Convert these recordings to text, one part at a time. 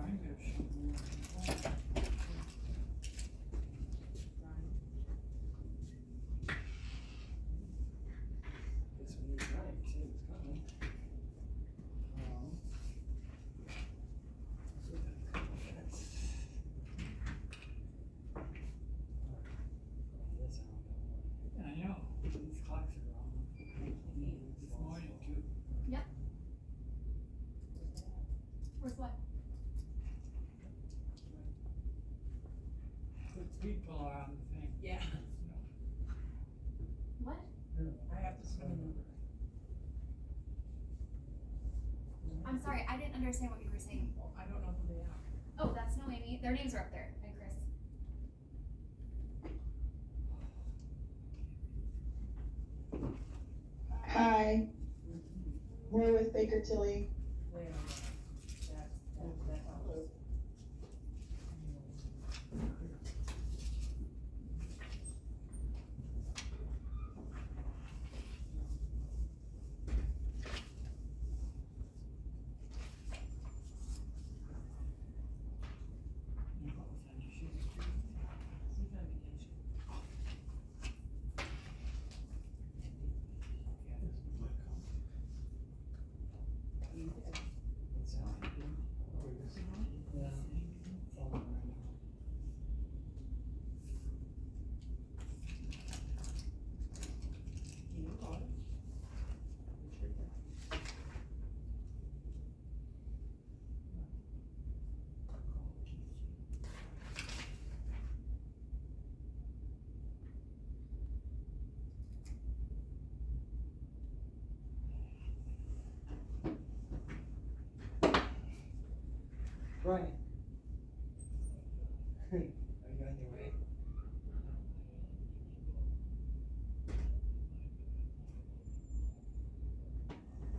Brian got something. Guess we need Brian to say what's coming. So we got a couple minutes. This sound don't work. I know, these clocks are wrong. This morning too. Yep. Where's what? Put people on the thing. Yeah. What? I have to spend a number. I'm sorry, I didn't understand what you were saying. Well, I don't know who they are. Oh, that's Noemi. Their names are up there. And Chris. Hi, we're with Baker Tilly. Wait a minute. That helps. Brian. Are you on your way?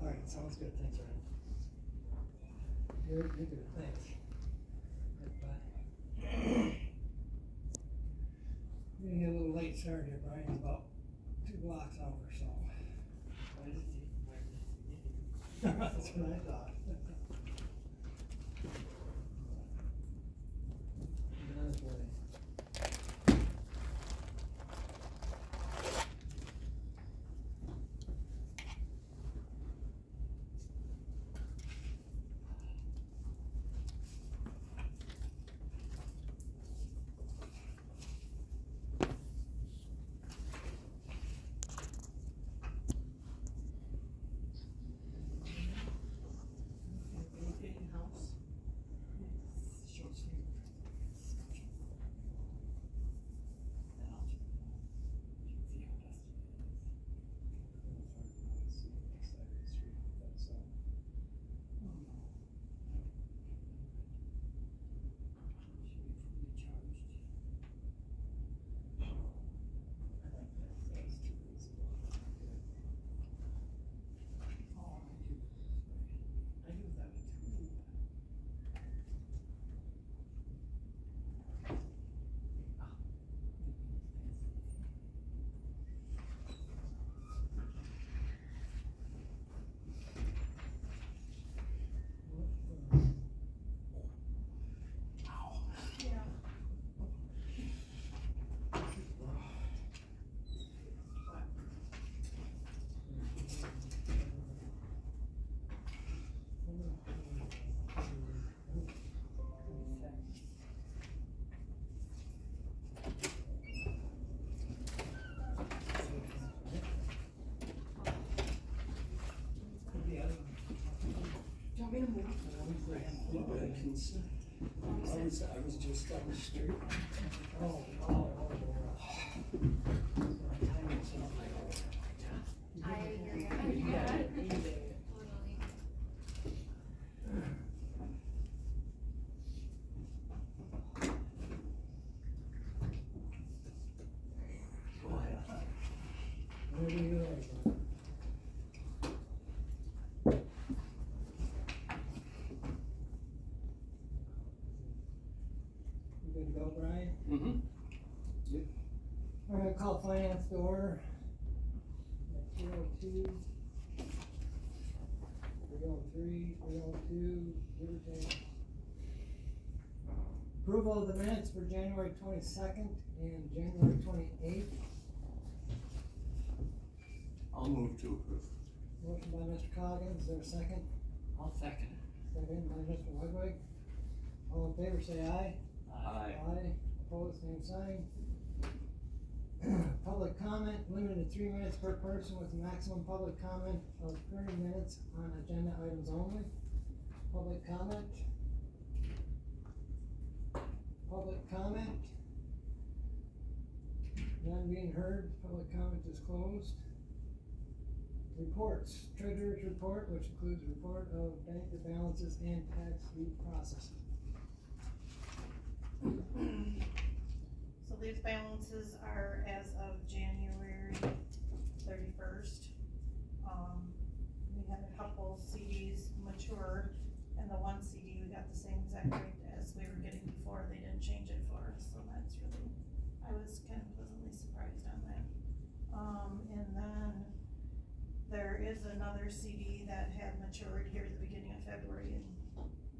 Alright, sounds good, thanks, Ryan. You're good, thanks. Bye. We're gonna get a little late start here, Brian, about 2 blocks out or so. That's what I thought. On his way. In-house. Short I do that too. Yeah. Do you want me to move? I was just on the street. I hear you. Yeah. Totally. Where do you like? You good to go, Brian? Mm-hmm. We're gonna call finance to order. At 3:02. 3:03, 3:02, give or take. Approval of the minutes for January 22nd and January 28th. I'll move to approve. Motion by Mr. Coggins, is there a second? I'll second it. Second by Mr. Ludwig. All in favor, say aye. Aye. Aye, opposed, same sign. Public comment limited to 3 minutes per person with a maximum public comment of 30 minutes on agenda items only. Public comment. Public comment. None being heard, public comment is closed. Reports, treasurer's report, which includes report of bank balances and tax due processing. So these balances are as of January 31st. We had a couple CDs matured, and the one CD, we got the same exact rate as we were getting before. They didn't change it for us, so that's really, I was kind of pleasantly surprised on that. And then there is another CD that had matured here at the beginning of February, and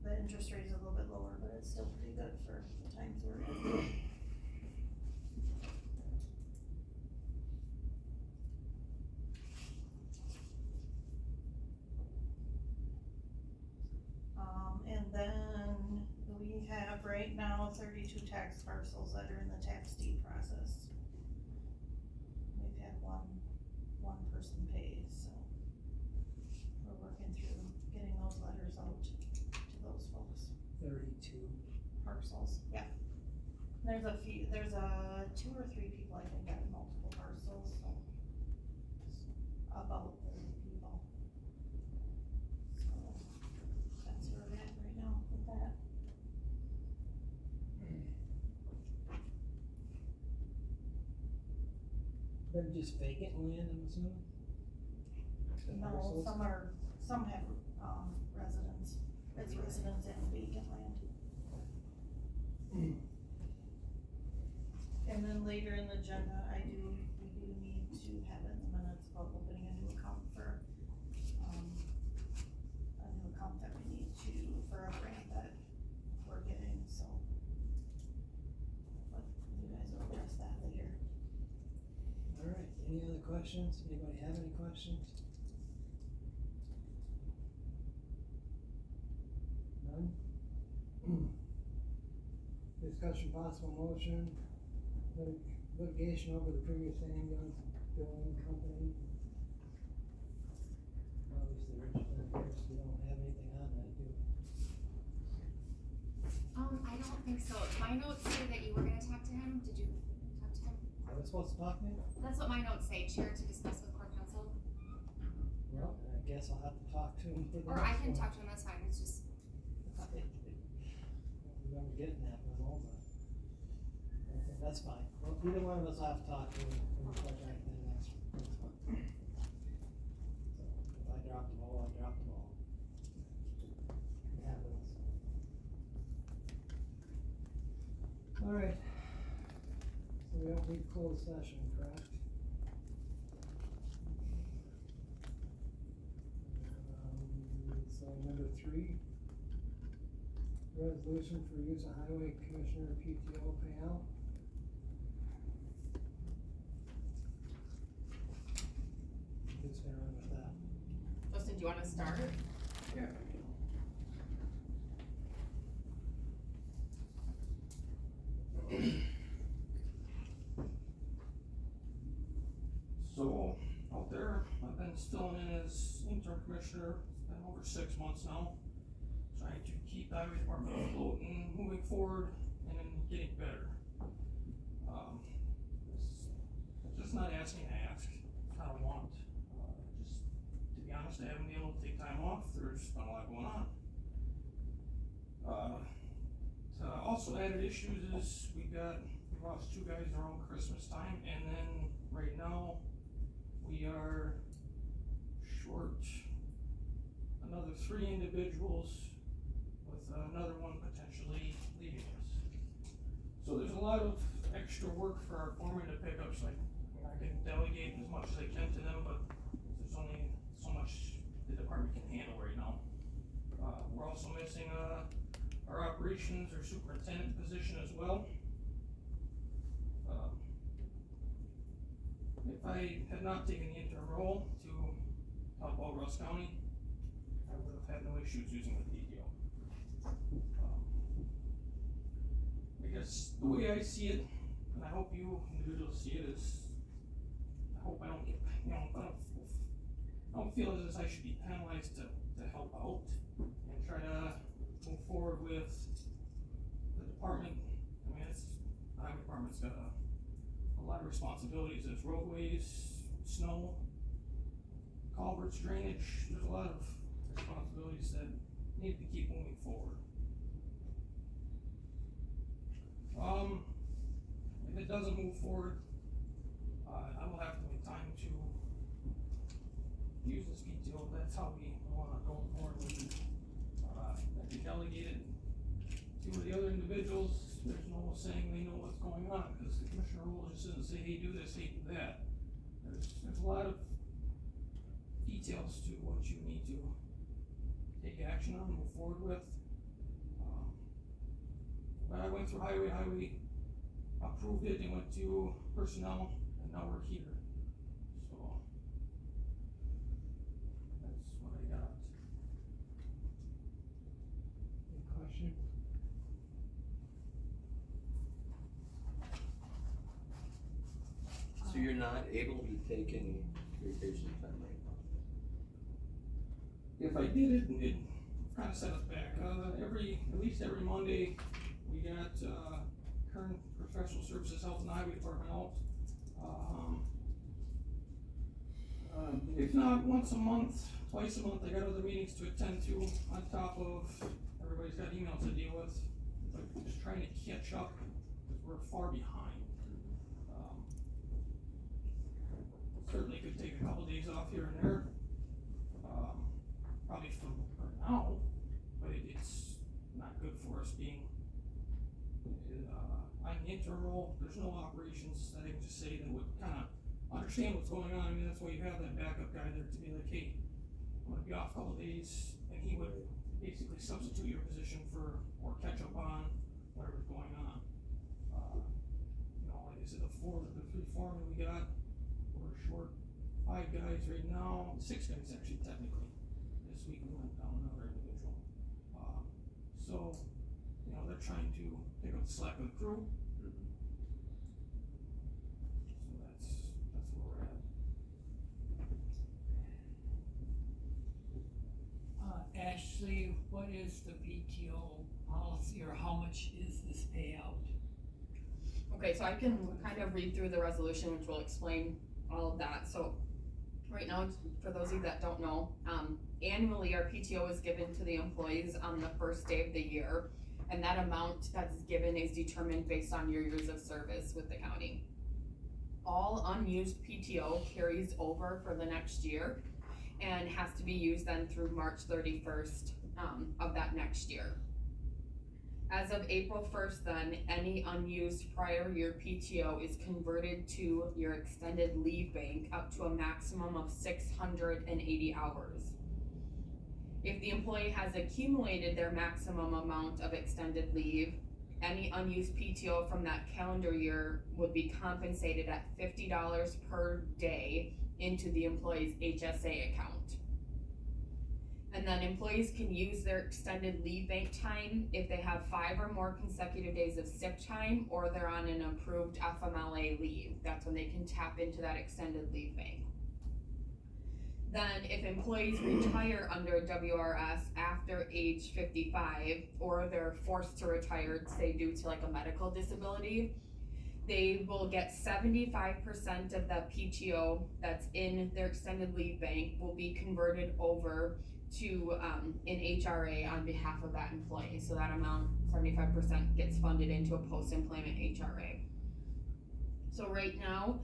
the interest rate is a little bit lower, but it's still pretty good for the times we're in. And then we have right now 32 tax parcels that are in the tax deed process. We've had one person paid, so we're working through getting those letters out to those folks. 32. Parcels, yeah. There's a few, there's 2 or 3 people I think got multiple parcels, so it's about 30 people. So that's where we're at right now with that. They're just vacant land, I'm assuming? The No, parcels? some have, residents, it's residents and vacant land. And then later in the agenda, we do need to have in the minutes about opening a new account for, a new account that we need to, for a grant that we're getting, so. But you guys will address that later. Alright, any other questions? Anybody have any questions? None? Discussion possible motion, litigation over the previous ambulance billing company. Obviously, Rich, we don't have anything on that, do we? I don't think so. My notes say that you were gonna talk to him. Did you talk to him? Are we supposed to talk to him? That's what my notes say, chair to discuss with court counsel. Well, I guess I'll have to talk to him for the Or I next can one. talk to him, that's fine. It's just, I don't remember getting that memo, but okay, that's fine. Well, either one of us will have to talk to him and we'll touch on it next one. So, if I drop the ball, I drop the ball. It happens. Alright. So we don't need closed session, correct? So number 3. Resolution for use of highway commissioner PTO payout. Who's gonna run with that? Justin, do you wanna start? Yeah. So, out there, I've been filling in as interim commissioner, it's been over 6 months now. Trying to keep the highway department afloat and moving forward and getting better. It's just not asking to ask, it's not a want. Just, to be honest, I haven't been able to take time off, there's been a lot going on. Also added issues is we lost 2 guys around Christmas time, and then right now we are short another 3 individuals with another one potentially leaving us. So there's a lot of extra work for our foreman to pick up, so I can delegate as much as I can to them, but there's only so much the department can handle right now. We're also missing our operations or superintendent position as well. If I had not taken the interim role to help out Rusk County, I would have had no issues using the PTO. I guess the way I see it, and I hope you individuals see it, is I hope I don't get, I don't feel as if I should be penalized to help out and try to move forward with the department. I mean, the highway department's got a lot of responsibilities. There's roadways, snow, culverts, drainage. There's a lot of responsibilities that need to keep moving forward. If it doesn't move forward, I will have to make time to use this PTO. That's how we wanna go forward with it. If you delegate it to the other individuals, there's no saying they know what's going on, because the commissioner role just doesn't say, hey, do this, hey, do that. There's a lot of details to what you need to take action on, move forward with. But I went through highway approved it, and went to personnel, and now we're here. So, that's what I got. Any questions? So you're not able to take any vacation time right now? If I did it, it kinda set us back. At least every Monday, we got, current professional services, health and highway department out. If not once a month, twice a month, I got other meetings to attend to, on top of, everybody's got emails to deal with. But just trying to catch up, because we're far behind. Certainly could take a couple days off here and there, probably for now, but it's not good for us being, I'm the interim role. There's no operations that I can just say that would kinda understand what's going on. I mean, that's why you have that backup guy there to be like, hey, I'm gonna be off a couple days, and he would basically substitute your position for, or catch up on whatever's going on. You know, like I said, the three foremen we got, we're short 5 guys right now, 6 guys actually technically. This week we went down another individual. So, you know, they're trying to pick up the slack of the crew. So that's where we're at. Ashley, what is the PTO policy, or how much is this payout? Okay, so I can kind of read through the resolution, which will explain all of that. So right now, for those of you that don't know, annually our PTO is given to the employees on the first day of the year, and that amount that's given is determined based on your years of service with the county. All unused PTO carries over for the next year and has to be used then through March 31st of that next year. As of April 1st then, any unused prior year PTO is converted to your extended leave bank up to a maximum of 680 hours. If the employee has accumulated their maximum amount of extended leave, any unused PTO from that calendar year would be compensated at $50 per day into the employee's HSA account. And then employees can use their extended leave bank time if they have 5 or more consecutive days of sick time, or they're on an approved FMLA leave. That's when they can tap into that extended leave bank. Then if employees retire under WRS after age 55, or they're forced to retire, say due to like a medical disability, they will get 75% of the PTO that's in their extended leave bank will be converted over to an HRA on behalf of that employee. So that amount, 75%, gets funded into a post-employment HRA. So right now,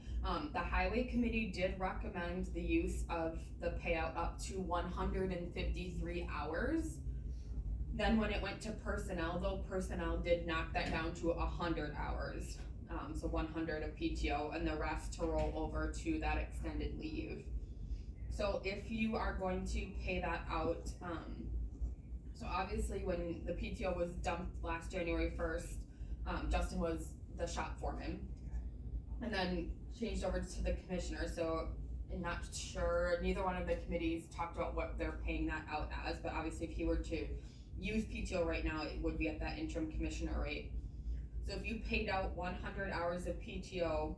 the highway committee did recommend the use of the payout up to 153 hours. Then when it went to personnel though, personnel did knock that down to 100 hours. So 100 of PTO and the rest to roll over to that extended leave. So if you are going to pay that out, So obviously, when the PTO was dumped last January 1st, Justin was the shop foreman. And then changed over to the commissioner, so I'm not sure, neither one of the committees talked about what they're paying that out as, but obviously if he were to use PTO right now, it would be at that interim commissioner rate. So if you paid out 100 hours of PTO,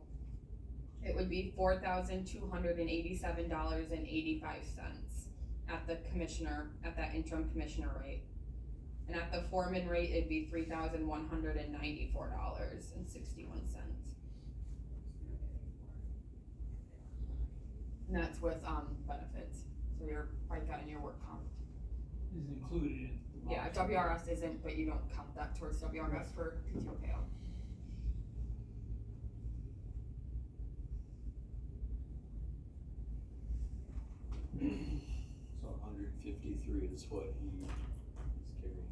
it would be $4,287.85 at the commissioner, at that interim commissioner rate. And at the foreman rate, it'd be $3,194.61. And that's with, benefits, so you're probably got in your work comp. Is included in. the Yeah, policy. WRS isn't, but you don't count that towards WRS for PTO payout. So 153 is what he is carrying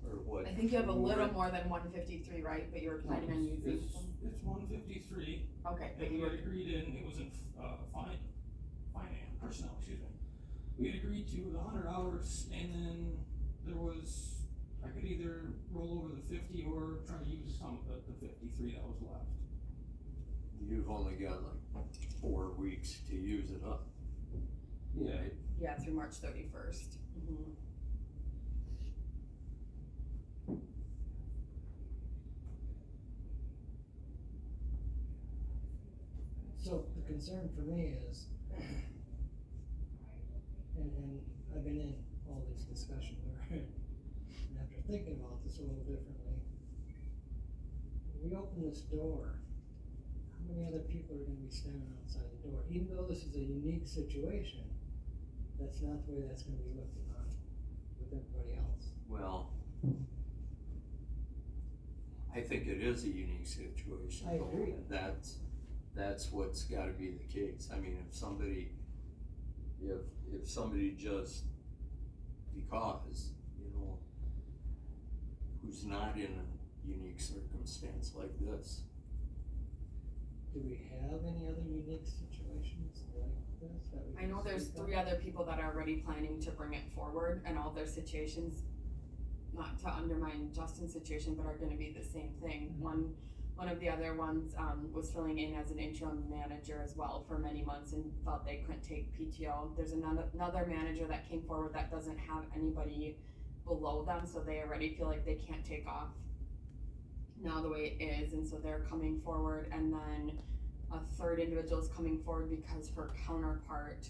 over, or what? I think you have a we little were- more than 153, right, but you're planning on using It's, some, it's 153, okay, but and you we were, had agreed in, it was in, personnel, excuse me. We had agreed to the 100 hours, and then there was, I could either roll over the 50 or try to use some of the 53 that was left. You've only got like 4 weeks to use it up. Yeah. Right? yeah, through March 31st. Mhm. So the concern for me is, and I've been in all these discussions already, and after thinking about this a little differently, when we open this door, how many other people are gonna be standing outside the door? Even though this is a unique situation, that's not the way that's gonna be looked upon with everybody else. Well, I think it is a unique situation. I agree. And that's what's gotta be the case. I mean, if somebody just, because, who's not in a unique circumstance like this, Do we have any other unique situations like this that we I know can there's speak of? 3 other people that are already planning to bring it forward, and all their situations, not to undermine Justin's situation, but are gonna be the same thing. One of the other ones, was filling in as an interim manager as well for many months and felt they couldn't take PTO. There's another manager that came forward that doesn't have anybody below them, so they already feel like they can't take off now the way it is, and so they're coming forward. And then a third individual is coming forward because her counterpart,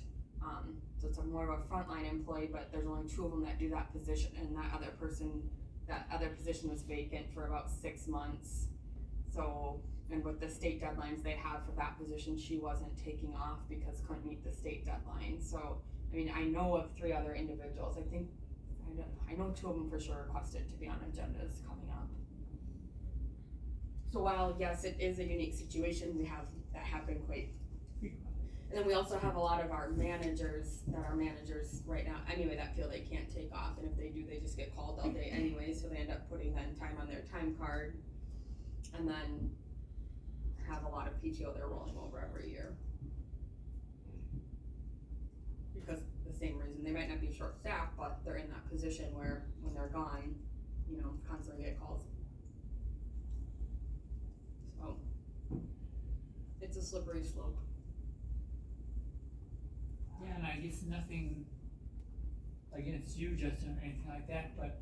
so it's more of a frontline employee, but there's only 2 of them that do that position, and that other position was vacant for about 6 months. So, and with the state deadlines they have for that position, she wasn't taking off because couldn't meet the state deadline. So, I mean, I know of 3 other individuals. I know 2 of them for sure requested to be on agendas coming up. So while, yes, it is a unique situation, we have that happen quite. And then we also have a lot of our managers that are managers right now anyway that feel they can't take off, and if they do, they just get called all day anyway, so they end up putting then time on their time card. And then have a lot of PTO they're rolling over every year. Because the same reason, they might not be short-staffed, but they're in that position where when they're gone, constantly get calls. So, it's a slippery slope. Yeah, and I guess nothing against you, Justin, or anything like that, but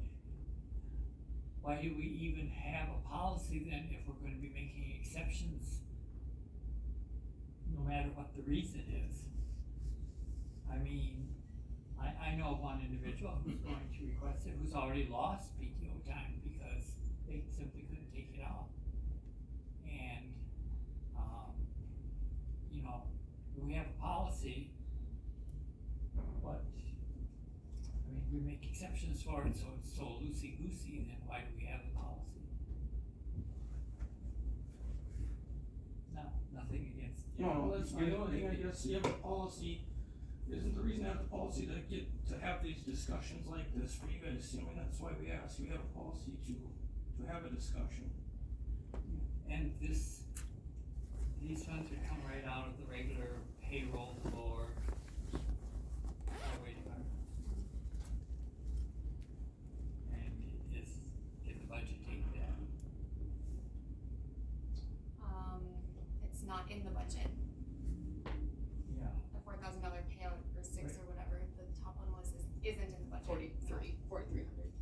why do we even have a policy then if we're gonna be making exceptions? No matter what the reason is. I mean, I know of one individual who's going to request it, who's already lost PTO time because they simply couldn't take it off. And, we have a policy, but, we make exceptions for it, so it's so loosey-goosey, then why do we have the policy? No, nothing against. No, that's fine. The only thing I guess, you have a policy, isn't the reason to have the policy to have these discussions like this for you guys, that's why we ask, you have a policy to have a discussion. And these funds would come right out of the regular payroll for highway department. isn't in the budget. 4,300.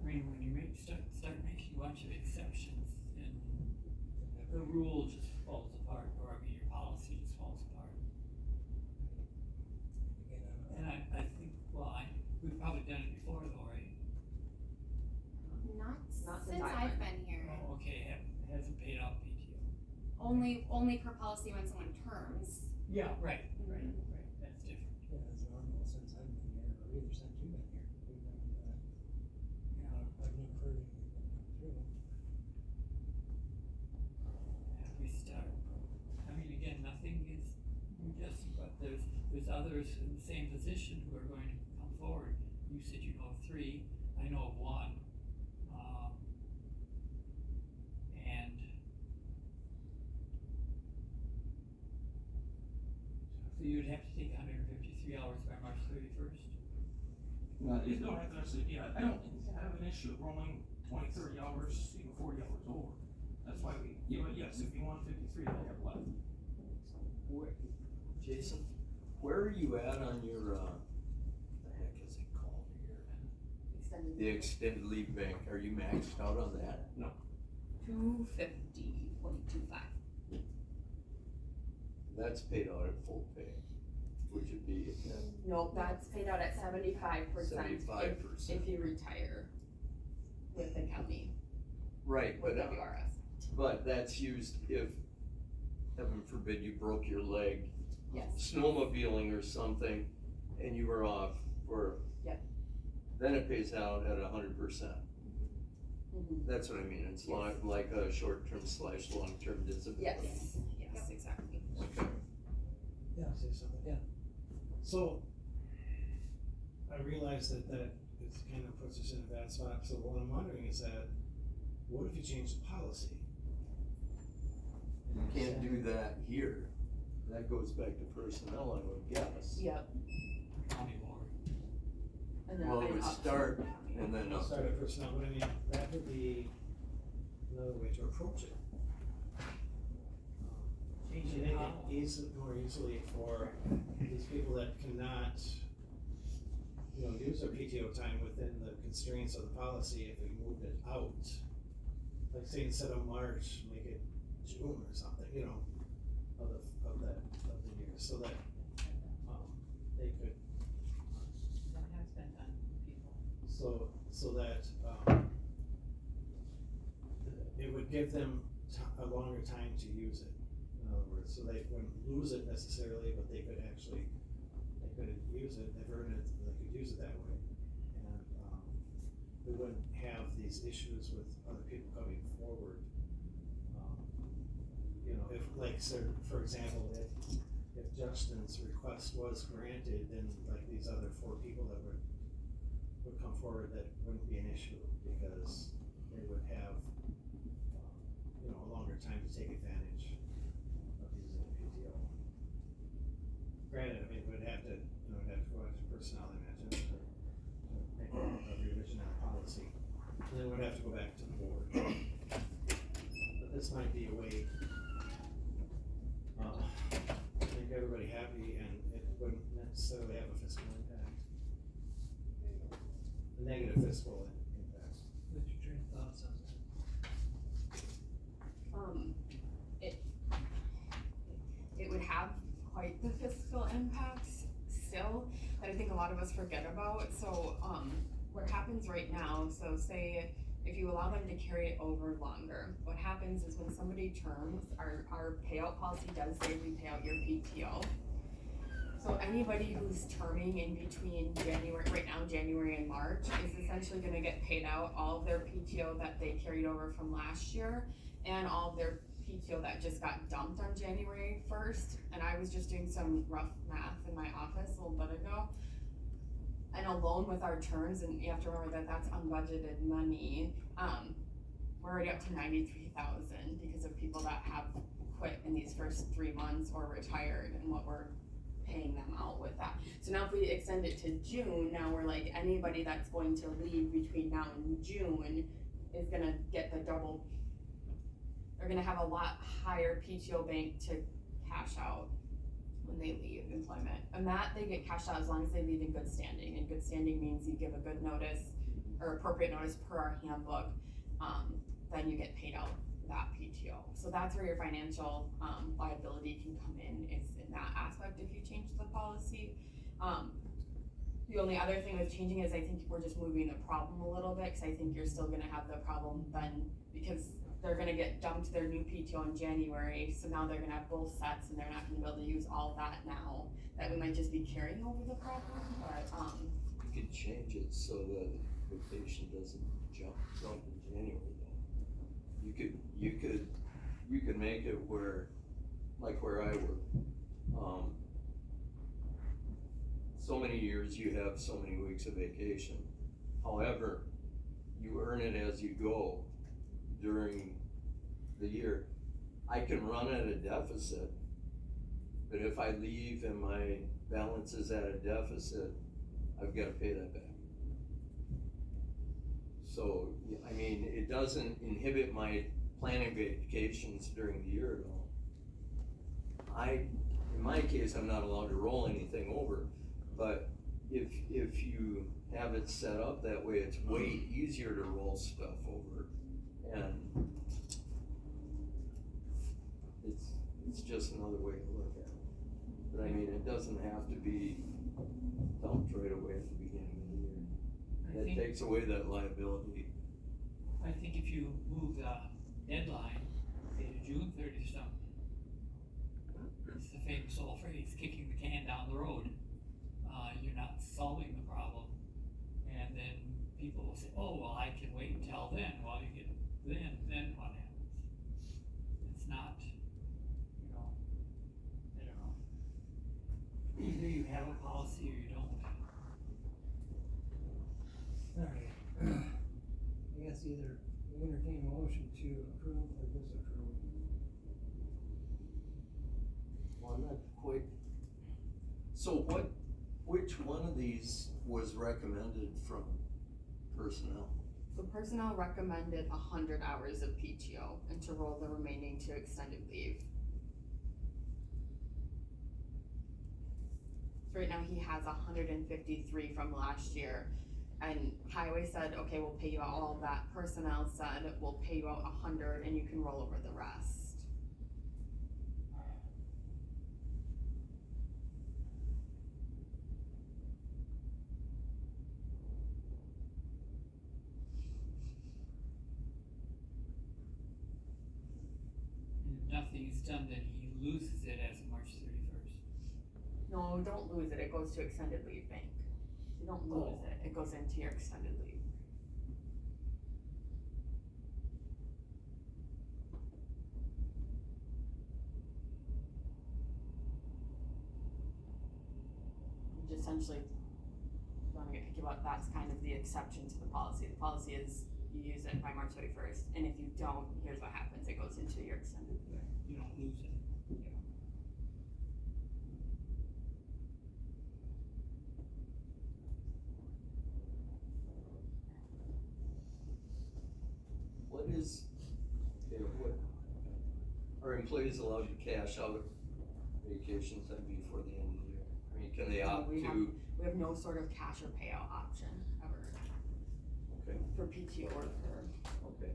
I mean, when you start making a bunch of exceptions, and the rule just falls apart, or I mean, your policy just falls apart. Again, And I think, well, we've probably done it before though, right? Not Not since since I've been here. Oh, okay, hasn't paid out PTO. Only per policy when someone terms. Yeah, right, that's different. yeah, it's normal since I've been here, or either since you've been here. We've never done that. Yeah. I've never heard anything come through. If we start, I mean, again, nothing is new, Jesse, but there's others in the same position who are going to come forward. You said you know of 3, I know of 1. And so you'd have to take 153 hours by March 31st? You don't have to necessarily, yeah, I don't have an issue with rolling 20, 30 hours, even 40 hours over. That's why we, yes, if you want 53, they have left. Jason, where are you at on your, the heck is it called here? Extended. The extended leave bank, are you maxed out on that? 250.25. That's paid out at full pay, which would be No, that's paid out at 75% 75%. if you retire with the county, Right, with but, WRS. but that's used if, heaven forbid, you broke your leg Yes. snowmobiling or something, and you were off for. Yep. Then it pays out at 100%. Mhm. That's what I mean, it's Yes. like a short-term / long-term disability. Yes, exactly. Okay. Yeah, say something, yeah. So, I realize that it kind of puts us in a bad spot, so what I'm wondering is that, what if you change the policy? You can't do that here, that goes back to personnel, I would guess. Yep. County board. And then Well, it and would up to start the county. and then I'll up. start at personnel, but I mean, that would be another way to approach it. Change Make it it how? more easily for these people that cannot, use their PTO time within the constraints of the policy if we moved it out. Like say instead of March, make it June or something, of the year, so that, they could, That has been done for people. so that, it would give them a longer time to use it, in other words, so they wouldn't lose it necessarily, but they could use it, they've earned it, they could use it that way. And, we wouldn't have these issues with other people coming forward. If, like, so, for example, if Justin's request was granted, then like these other 4 people that would come forward, that wouldn't be an issue, because they would have, a longer time to take advantage of using the PTO. Granted, I mean, we'd have to go out to personnel, I imagine, to make a revision of the policy, and then we'd have to go back to the board. But this might be a way, to make everybody happy, and it wouldn't necessarily have a fiscal impact. A negative fiscal impact. What's your train of thoughts on that? It would have quite the fiscal impacts still, that I think a lot of us forget about. So, what happens right now, so say if you allow them to carry it over longer, what happens is when somebody terms, our payout policy does say we pay out your PTO. So anybody who's terming in between January, right now, January and March, is essentially gonna get paid out all of their PTO that they carried over from last year and all of their PTO that just got dumped on January 1st. And I was just doing some rough math in my office a little bit ago. And alone with our terms, and you have to remember that that's unbudgeted money, we're already up to 93,000 because of people that have quit in these first 3 months or retired and what we're paying them out with that. So now if we extend it to June, now we're like, anybody that's going to leave between now and June is gonna get the double. They're gonna have a lot higher PTO bank to cash out when they leave employment. And that they get cashed out as long as they leave in good standing. And good standing means you give a good notice or appropriate notice per our handbook, then you get paid out that PTO. So that's where your financial liability can come in, is in that aspect if you change the policy. The only other thing with changing is I think we're just moving the problem a little bit, cause I think you're still gonna have the problem then, because they're gonna get dumped their new PTO in January, so now they're gonna have both sets and they're not gonna be able to use all that now, that we might just be carrying over the problem, but, You could change it so that vacation doesn't jump in January though. You could make it where, like where I work, so many years you have so many weeks of vacation. However, you earn it as you go during the year. I can run at a deficit, but if I leave and my balance is at a deficit, I've gotta pay that back. So, I mean, it doesn't inhibit my planning vacations during the year at all. In my case, I'm not allowed to roll anything over, but if you have it set up that way, it's way easier to roll stuff over, and it's just another way to look at it. But I mean, it doesn't have to be dumped right away at the beginning of the year. That takes away that liability. I think if you move the deadline, say to June 30th, it's the famous old phrase, kicking the can down the road. You're not solving the problem. And then people will say, oh, well, I can wait until then. Well, you get then what happens? It's not, I don't know. Either you have a policy or you don't. Alright, I guess either we entertain a motion to approve or disapprove. Well, I'm not quite. So which one of these was recommended from personnel? so personnel recommended 100 hours of PTO and to roll the remaining to extended leave. So right now he has 153 from last year, and highway said, okay, we'll pay you out all of that. Personnel said, we'll pay you out 100 and you can roll over the rest. And if nothing is done, then he loses it as of March 31st. No, don't lose it, it goes to extended leave bank. You don't lose it, it goes into your extended leave. Which essentially, if you wanna get picky about, that's kind of the exception to the policy. The policy is you use it by March 31st, and if you don't, here's what happens, it goes into your extended leave. You don't lose it. What are employees allowed to cash out vacation time before the end of the year? I mean, can they opt We to? We have no sort of cash or payout option ever Okay, for PTO or for. okay.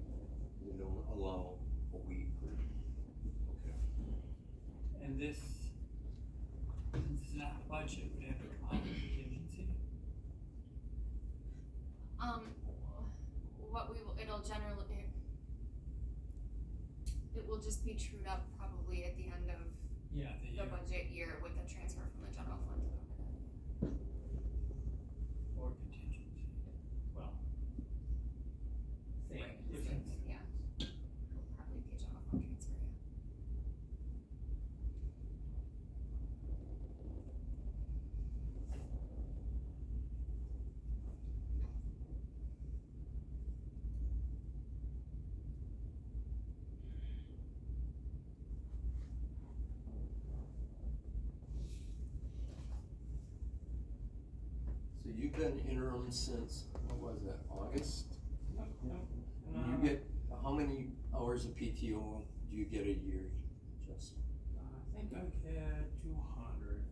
We don't allow a week or, okay. And this, since it's not a budget, would have to come out of contingency. What we will, it will just be trued up probably at the end of Yeah, the budget year with the transfer from the general fund to cover that. or contingency, well. Same Right, difference. yeah. It'll probably be a general fund transfer, yeah. So you've been interim since, what was that, August? Yep, yep. You get, how many hours of PTO do you get a year, Justin? I think I've had 200.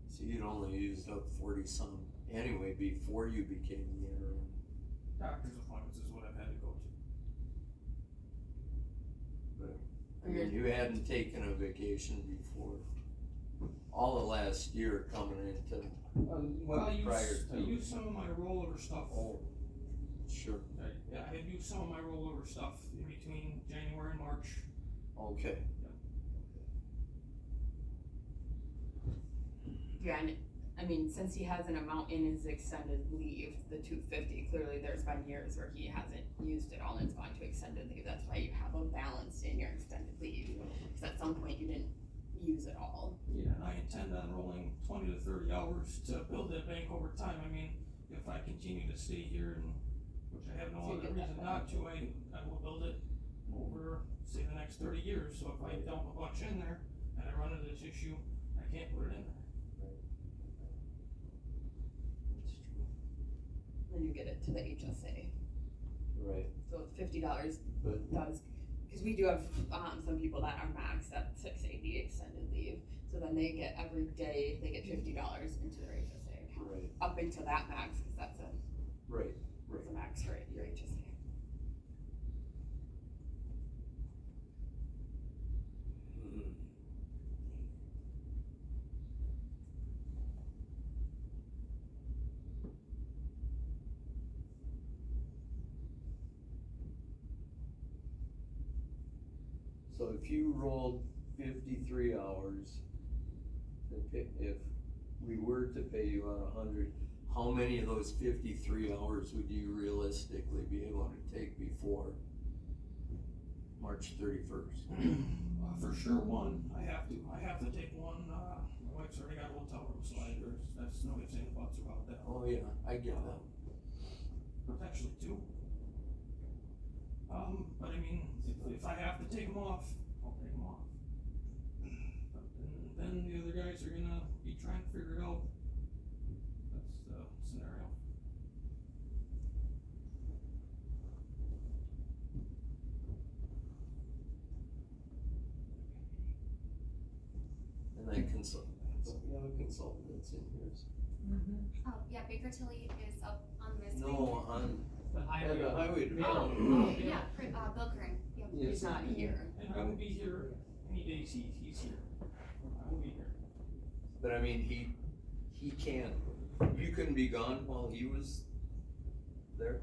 So you'd only used up 40 some anyway before you became the interim. Doctor's appointments is what I've had to go to. But, I mean, you hadn't taken a vacation before. All of last year coming into, Well, prior I to. used some of my rollover stuff. Oh, sure, Yeah, I had used some of my rollover stuff in between January and March. okay. Yeah, and I mean, since he has an amount in his extended leave, the 250, clearly there's been years where he hasn't used it all and it's gone to extended leave. That's why you have a balance in your extended leave. Because at some point you didn't use it all. Yeah, and I intend on rolling 20 to 30 hours to build that bank over time. I mean, if I continue to stay here, and which I have no So you other get that reason not to, I will build it over, say, the next 30 years. So if I dump a bunch in there and I run into this issue, I can't put it in there. That's true. Then you get it to the HSA. Right, So it's $50 but, does, because we do have, some people that are maxed at 680 extended leave. So then they get every day, they get $50 into their HSA account. right, Up into that max, because that's right, a max for your HSA. Mhm. So if you rolled 53 hours, if we were to pay you out 100, how many of those 53 hours would you realistically be able to take before March 31st? For sure, one, I have to take one, my wife's already got a hotel room, so that's no ifs, ands, buts about that. Oh yeah, I get that. It's actually two. But I mean, if I have to take them off, I'll take them off. But then the other guys are gonna be trying to figure it out. That's the scenario. And that we have a consultant that's in here. Oh, yeah, Baker Tilly is up on this. No, on, The highway. the highway Oh, department. yeah, Bill Curran, yep. Yes. He's not here. And I will be here any days he's here. I will be here. But I mean, he can't, you couldn't be gone while he was there?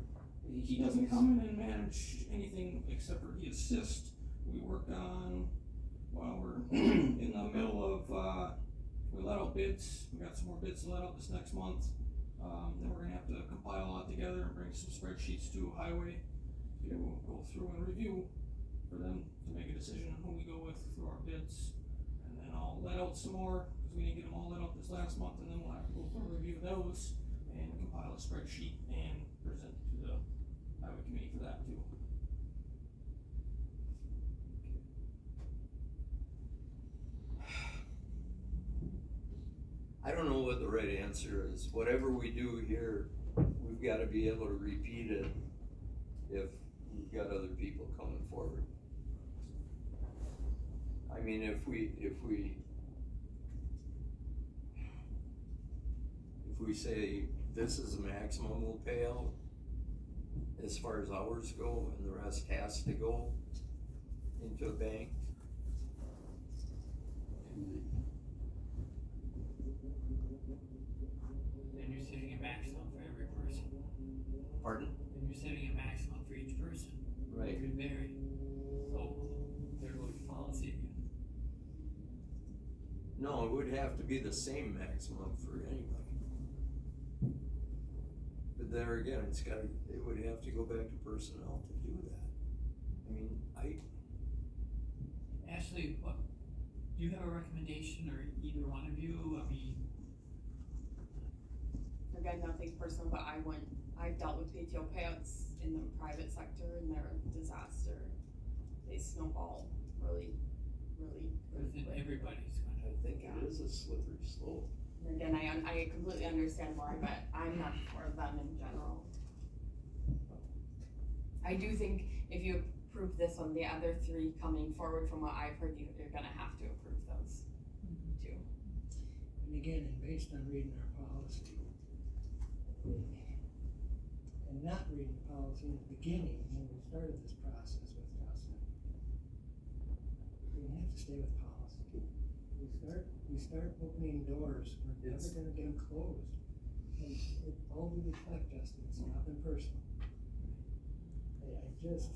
He doesn't come in and manage anything except for he assists. We work on, while we're in the middle of, we let out bids, we got some more bids to let out this next month. Then we're gonna have to compile all that together and bring some spreadsheets to highway to go through and review for them to make a decision on who we go with through our bids. And then I'll let out some more, cause we didn't get them all let out this last month, and then we'll have to go through and review those and compile a spreadsheet and present to the highway committee for that too. I don't know what the right answer is. Whatever we do here, we've gotta be able to repeat it if we've got other people coming forward. I mean, if we say this is the maximum we'll pay out as far as hours go, and the rest has to go into a bank. And you're setting a maximum for every person. Pardon? And and you're setting a maximum for each person. Right. It could vary, so there goes policy again. No, it would have to be the same maximum for anybody. But there again, it would have to go back to personnel to do that. I mean, Ashley, what, do you have a recommendation, or either one of you? I mean, Again, nothing personal, but I've dealt with PTO payouts in the private sector and they're a disaster. They snowball really because then quick. everybody's gonna. I think it is a slippery slope. And again, I completely understand why, but I'm not for them in general. I do think if you approve this one, the other three coming forward from what I've heard, you're gonna have to approve those too. And again, and based on reading our policy, and not reading the policy in the beginning, when we started this process with Justin, we have to stay with policy. We start opening doors, we're never gonna get them closed. And it all we reflect, Justin, it's nothing personal. I just,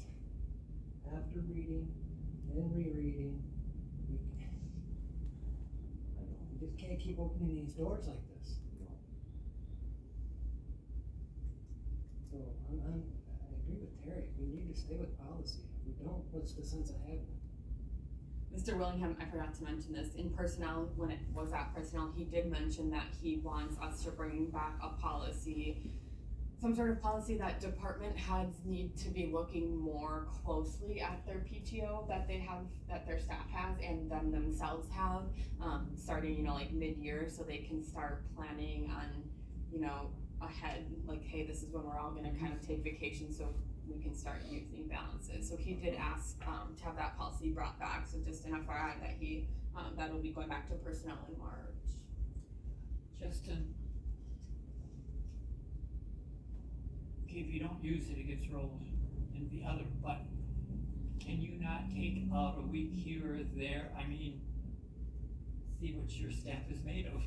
after reading and rereading, we just can't keep opening these doors like this. So I agree with Terry, we need to stay with policy. If we don't, what's the sense of having it? Mr. Willingham, I forgot to mention this, in personnel, when it was at personnel, he did mention that he wants us to bring back a policy, some sort of policy that department heads need to be looking more closely at their PTO that they have, that their staff has and them themselves have, starting, like mid-year, so they can start planning on, ahead, like, hey, this is when we're all gonna kind of take vacation, so we can start using balances. So he did ask, to have that policy brought back, so just an FYI that that'll be going back to personnel in March. Justin, okay, if you don't use it, it gets rolled in the other, but can you not take out a week here or there? I mean, see what your staff is made of.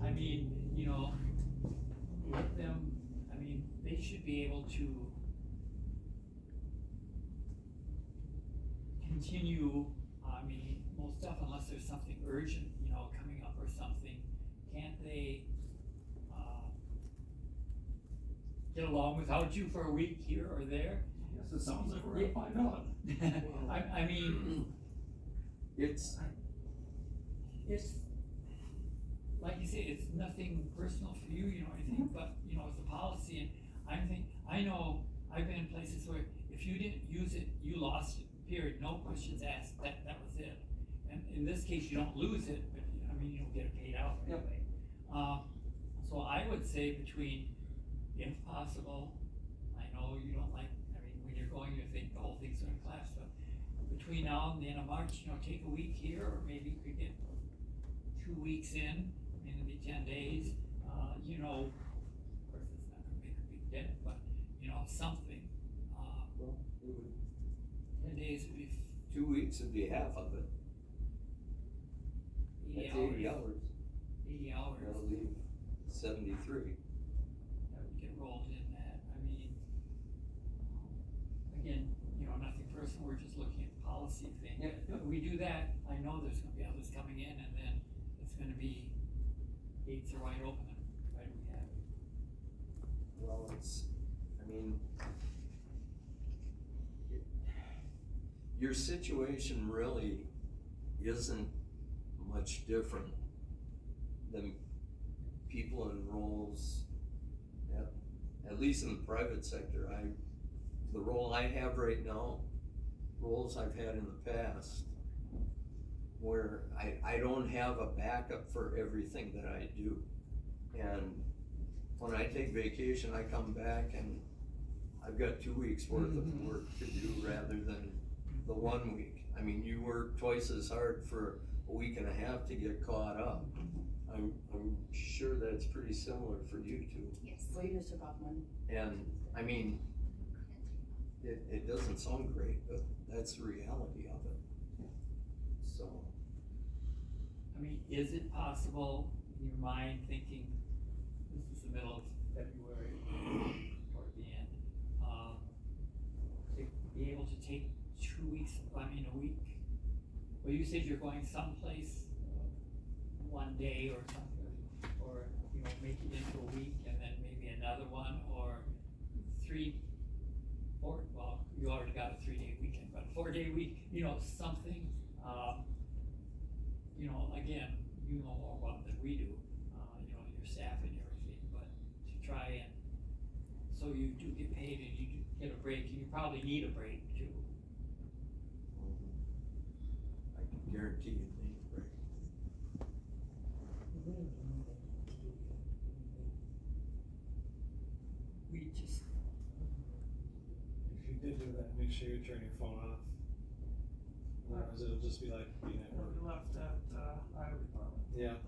I mean, let them, they should be able to continue, most stuff, unless there's something urgent, coming up or something. Can't they, get along without you for a week here or there? Yes, it sounds like we're gonna find out. I mean, It's, like you say, it's nothing personal for you, anything, but, it's a policy, and I know, I've been in places where if you didn't use it, you lost it, period, no questions asked, that was it. And in this case, you don't lose it, but, you don't get it paid out Yep. anyway. So I would say between, if possible, I know you don't like, when you're going, you think the whole thing's gonna collapse, but between now and the end of March, take a week here, or maybe you could get 2 weeks in, it'd be 10 days, of course, it's not gonna make a big dent, but, something, well, it would, 10 days would be 2 weeks would be half of it. 80 That's hours. 80 hours. 80 hours, That'll leave 73. that would get rolled in that, again, nothing personal, we're just looking at the policy thing. Yeah, yeah. If we do that, I know there's gonna be others coming in, and then it's gonna be, gates are wide open, and why do we have it? Well, your situation really isn't much different than people in roles, at least in the private sector. The role I have right now, roles I've had in the past, where I don't have a backup for everything that I do. And when I take vacation, I come back and I've got 2 weeks worth of work to do rather than the 1 week. You work twice as hard for a week and a half to get caught up. I'm sure that's pretty similar for you two. Yes. So you just took off one. And, it doesn't sound great, but that's the reality of it. So, Is it possible in your mind thinking, this is the middle of February, toward the end, Well, you said you're going someplace, one day or something, or, you know, make it into a week and then maybe another one, or well, you already got a 3-day weekend, but a 4-day week, you know, something, you know, again, you know more about it than we do, you know, your staff and everything, but to try and, so you do get paid and you do get a break, and you probably need a break too. I can guarantee you need a break. We just, If you did do that, make sure you turn your phone off. Otherwise it'll just be like being at work. We left at, highway department. Yeah.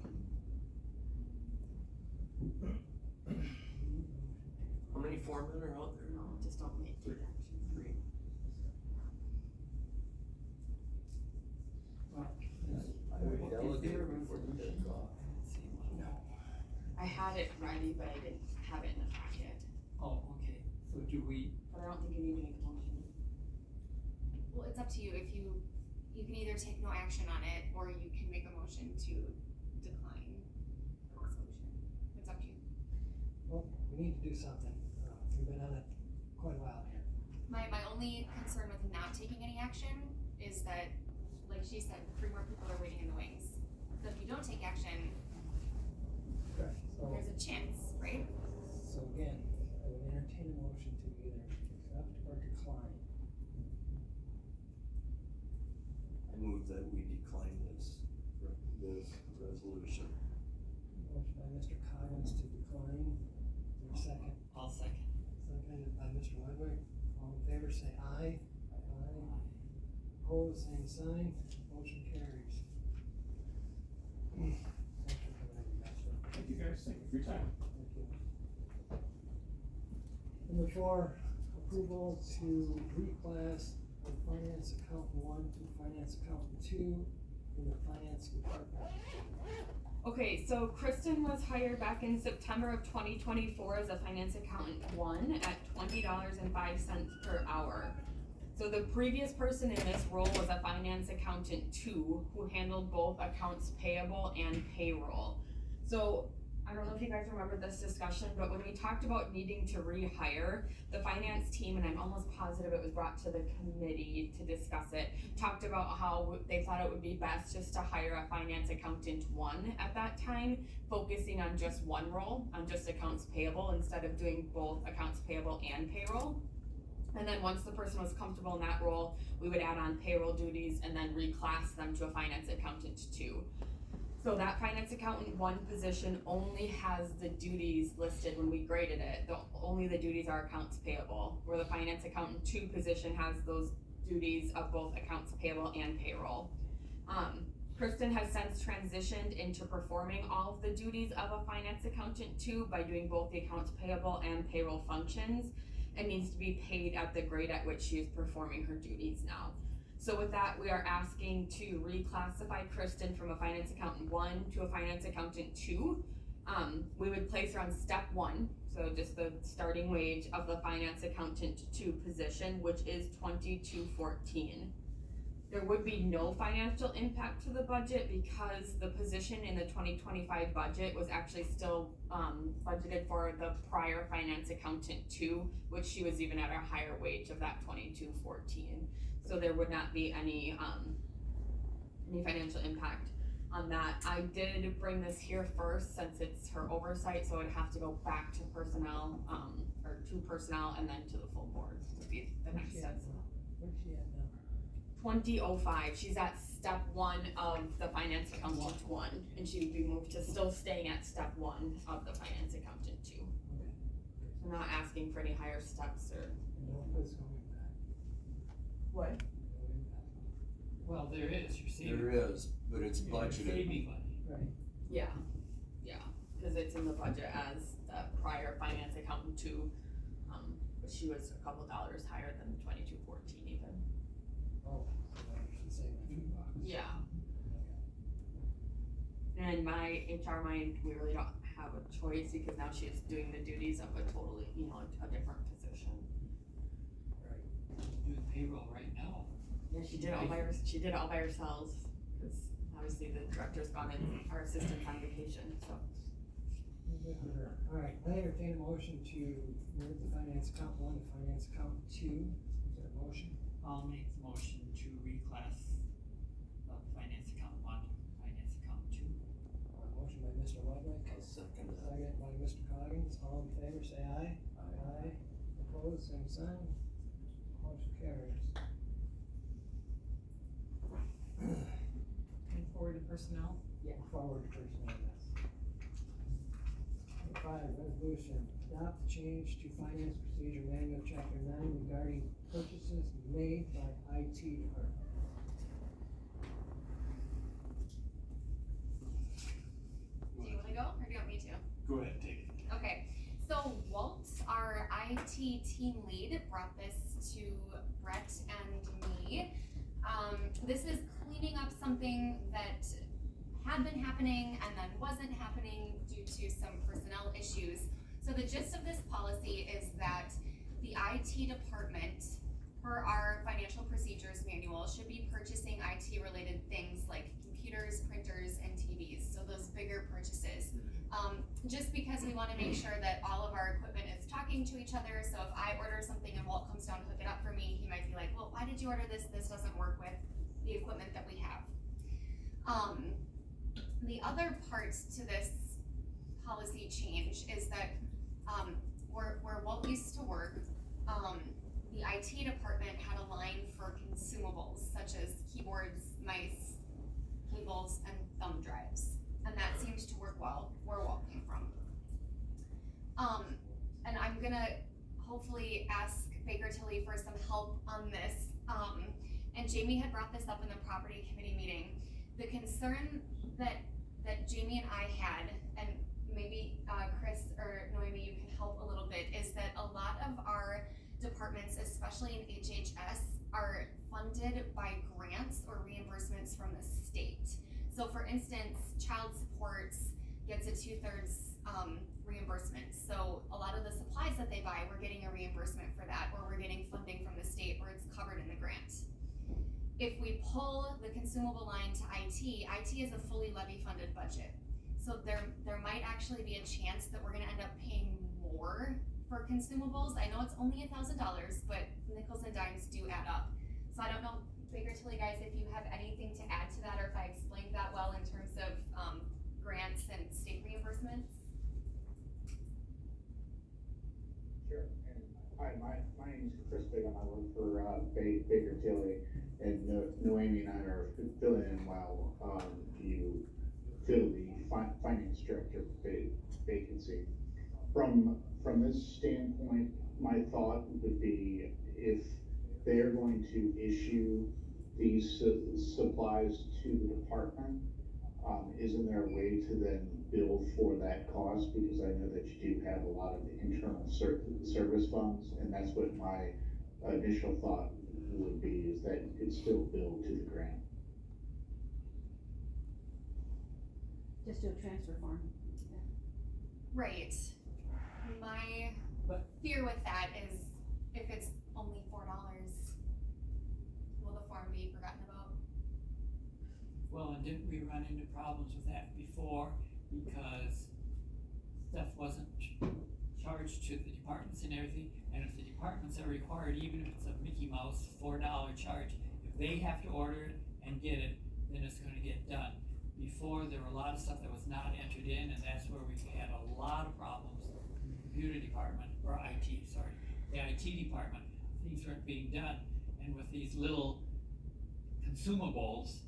How many foremen are out there? No, just don't make Three. actions. 3. well, I would delegate before you get off. No. I had it ready, but I didn't have it in the packet, oh, okay, so do we, but I don't think you need to make a motion. Well, it's up to you, if you can either take no action on it, or you can make a motion to decline the resolution. It's up to you. Well, we need to do something. We've been on it quite a while here. My only concern with not taking any action is that, like she said, 3 more people are waiting in the wings. So if you don't take action, Correct. there's a chance, right? So again, I would entertain a motion to either accept or decline. I move that we decline this resolution. Motion by Mr. Coggins to decline. Is there a second? I'll second. Seconded by Mr. Ludwig. All in favor, say aye. Aye. Opposed, same sign. Motion carries. Thanks for coming in, Master. Thank you guys, thank you for your time. Thank you. Number 4, approval to reclass from finance accountant 1 to finance accountant 2 in the finance department. Okay, so Kristen was hired back in September of 2024 as a finance accountant 1 at $20.05 per hour. So the previous person in this role was a finance accountant 2 who handled both accounts payable and payroll. So I don't know if you guys remember this discussion, but when we talked about needing to rehire, the finance team, and I'm almost positive it was brought to the committee to discuss it, talked about how they thought it would be best just to hire a finance accountant 1 at that time, focusing on just one role, on just accounts payable, instead of doing both accounts payable and payroll. And then once the person was comfortable in that role, we would add on payroll duties and then reclass them to a finance accountant 2. So that finance accountant 1 position only has the duties listed when we graded it. Only the duties are accounts payable, where the finance accountant 2 position has those duties of both accounts payable and payroll. Kristen has since transitioned into performing all of the duties of a finance accountant 2 by doing both the accounts payable and payroll functions, and needs to be paid at the grade at which she is performing her duties now. So with that, we are asking to reclassify Kristen from a finance accountant 1 to a finance accountant 2. We would place her on step 1, so just the starting wage of the finance accountant 2 position, which is $22.14. There would be no financial impact to the budget because the position in the 2025 budget was actually still budgeted for the prior finance accountant 2, which she was even at a higher wage of that $22.14. So there would not be any financial impact on that. I did bring this here first since it's her oversight, so it'd have to go back to personnel, or to personnel and then to the full board would be the next step. Where's she at now? 2005, she's at step 1 of the finance accountant 1, and she would be moved to still staying at step 1 of the finance accountant 2. Okay. So not asking for any higher steps or. No physical impact. What? No impact. well, there is, you're saving. There is, but it's You're budgeted. saving money. Right. Yeah, cause it's in the budget as the prior finance accountant 2, but she was a couple dollars higher than $22.14 even. Oh, so now she's saving $2. Yeah, Okay. and my HR mind, we really don't have a choice because now she is doing the duties of a totally, a different position. Right. Doing payroll right now. Yeah, she did it all by herself. obviously the director's gone and our assistant's on vacation, so. Alright, I entertain a motion to move the finance account 1 to finance account 2. Is there a motion? I'll make the motion to reclass finance account 1 to finance account 2. Motion by Mr. Ludwig, I'll second that. second by Mr. Coggins, all in favor, say aye. Aye. Opposed, same sign. Motion carries. And forward to personnel. Forward to personnel, yes. Number 5, resolution, adopt the change to finance procedure manual chapter 9 regarding purchases made by IT department. Do you wanna go, or do you want me to? Go ahead, take it. Okay, so Walt, our IT team lead, brought this to Brett and me. This is cleaning up something that had been happening and then wasn't happening due to some personnel issues. So the gist of this policy is that the IT department, per our financial procedures manual, should be purchasing IT related things like computers, printers, and TVs, so those bigger purchases. Just because we wanna make sure that all of our equipment is talking to each other, so if I order something and Walt comes down to hook it up for me, he might be like, well, why did you order this? This doesn't work with the equipment that we have. The other part to this policy change is that, where Walt used to work, the IT department had a line for consumables such as keyboards, mice, cables, and thumb drives. And that seemed to work well where Walt came from. And I'm gonna hopefully ask Baker Tilly for some help on this. And Jamie had brought this up in the property committee meeting. The concern that Jamie and I had, and maybe Chris or Noemi, you can help a little bit, is that a lot of our departments, especially in HHS, are funded by grants or reimbursements from the state. So for instance, child support gets a 2/3 reimbursement. So a lot of the supplies that they buy, we're getting a reimbursement for that, or we're getting funding from the state, or it's covered in the grant. If we pull the consumable line to IT is a fully levy funded budget. So there might actually be a chance that we're gonna end up paying more for consumables. I know it's only $1,000, but nickels and dimes do add up. So I don't know, Baker Tilly guys, if you have anything to add to that, or if I explained that well in terms of grants and state reimbursements. Sure, and hi, my name is Chris Bigham, I work for Baker Tilly, and Noemi and I are filling in while you fill the finance director vacancy. From this standpoint, my thought would be, if they're going to issue these supplies to the department, isn't there a way to then bill for that cost? Because I know that you do have a lot of internal service funds, and that's what my initial thought would be, is that you could still bill to the grant. Just do a transfer form. Right. My fear with that is, if it's only $4, will the form be forgotten about? Well, and didn't we run into problems with that before, because stuff wasn't charged to the departments and everything, and if the departments are required, even if it's a Mickey Mouse $4 charge, if they have to order it and get it, then it's gonna get done. Before, there were a lot of stuff that was not entered in, and that's where we had a lot of problems in the computer department, or IT, sorry, the IT department. Things weren't being done, and with these little consumables,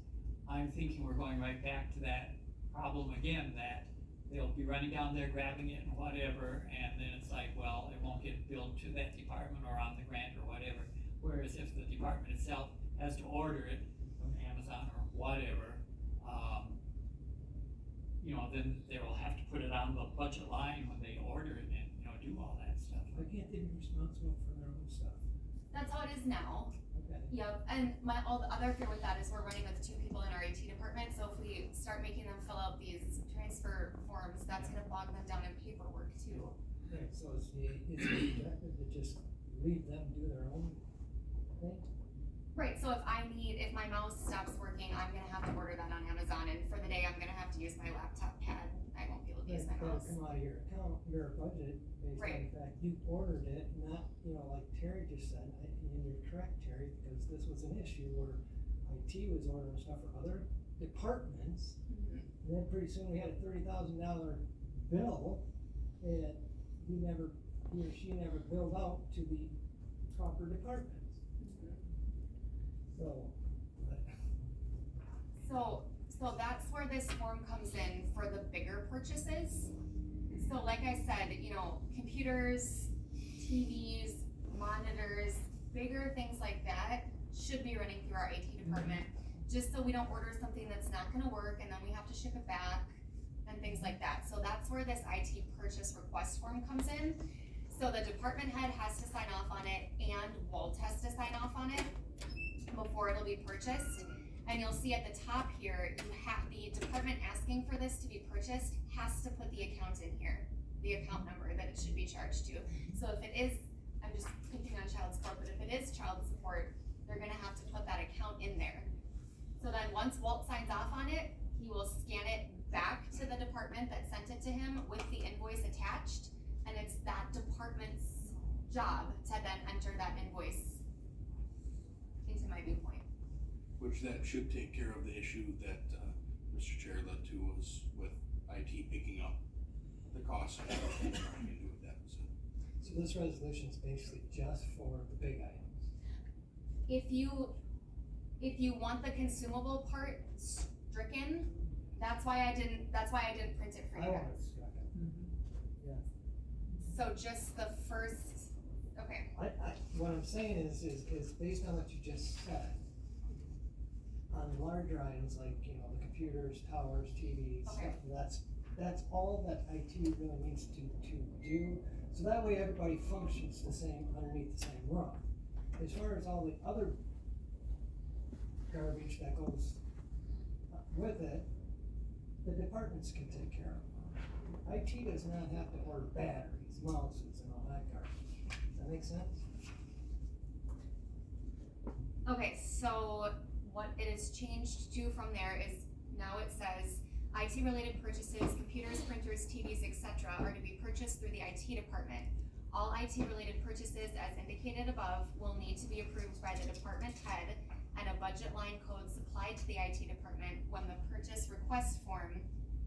I'm thinking we're going right back to that problem again, that they'll be running down there, grabbing it and whatever, and then it's like, well, it won't get billed to that department or on the grant or whatever. Whereas if the department itself has to order it from Amazon or whatever, then they will have to put it on the budget line when they order it and, do all that stuff. Why can't they be responsible for their own stuff? That's how it is now. Okay. Yep, and all the other fear with that is we're running with 2 people in our IT department, so if we start making them fill out these transfer forms, that's gonna bog them down in paperwork too. Right, so is the objective to just leave them do their own thing? Right, so if my mouse stops working, I'm gonna have to order that on Amazon, and for the day, I'm gonna have to use my laptop pad, I won't be able to use my That'll mouse. come out of your account, your budget, based on Right. the fact you ordered it, not, like Terry just said, and you're correct, Terry, because this was an issue where IT was ordering stuff for other departments, Mhm. and then pretty soon we had a $30,000 bill that he or she never billed out to the proper departments, so. So that's where this form comes in for the bigger purchases. So like I said, computers, TVs, monitors, bigger things like that should be running through our IT department, just so we don't order something that's not gonna work and then we have to ship it back and things like that. So that's where this IT purchase request form comes in. So the department head has to sign off on it and Walt has to sign off on it before it'll be purchased. And you'll see at the top here, the department asking for this to be purchased has to put the account in here, the account number that it should be charged to. So if it is, I'm just picking on child support, but if it is child support, they're gonna have to put that account in there. So then once Walt signs off on it, he will scan it back to the department that sent it to him with the invoice attached. And it's that department's job to then enter that invoice into my viewpoint. Which that should take care of the issue that, Mr. Chair led to was with IT picking up the costs and everything trying to do with that. So this resolution is basically just for the big items. If you want the consumable part stricken, that's why I didn't print it for you I want it guys. struck out. So just the first, okay, What I'm saying is based on what you just said, on larger items like, the computers, towers, TVs, Okay. stuff, that's all that IT really needs to do. So that way everybody functions the same, underneath the same roof. As far as all the other garbage that goes with it, the departments can take care of. IT does not have to order batteries, mouses, and all that garbage. Does that make sense? okay, so what it is changed to from there is now it says IT related purchases, computers, printers, TVs, etc. are to be purchased through the IT department. All IT related purchases as indicated above will need to be approved by the department head and a budget line code supplied to the IT department when the purchase request form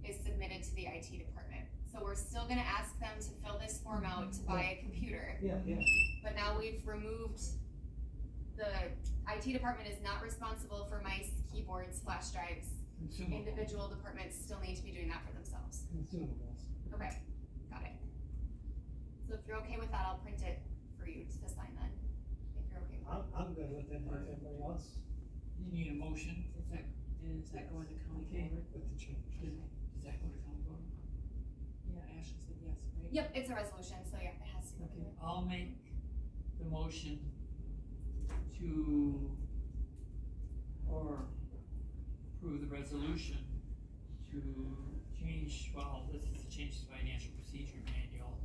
is submitted to the IT department. So we're still gonna ask them to fill this form out to buy a computer, Yeah. but now we've removed, the IT department is not responsible for mice, keyboards, flash drives. Consumable. Individual departments still need to be doing that for themselves. Consumables. Okay, got it. So if you're okay with that, I'll print it for you to sign then, if you're okay with it. I'm good with it, everybody else? You need a motion, And is that going to county Okay. board? With the change. does that go to county board? Yeah, Ashley said yes, right? Yep, it's a resolution, so yeah, it has to go Okay, through. I'll make the motion to, or approve the resolution to change, well, this is to change the financial procedure manual,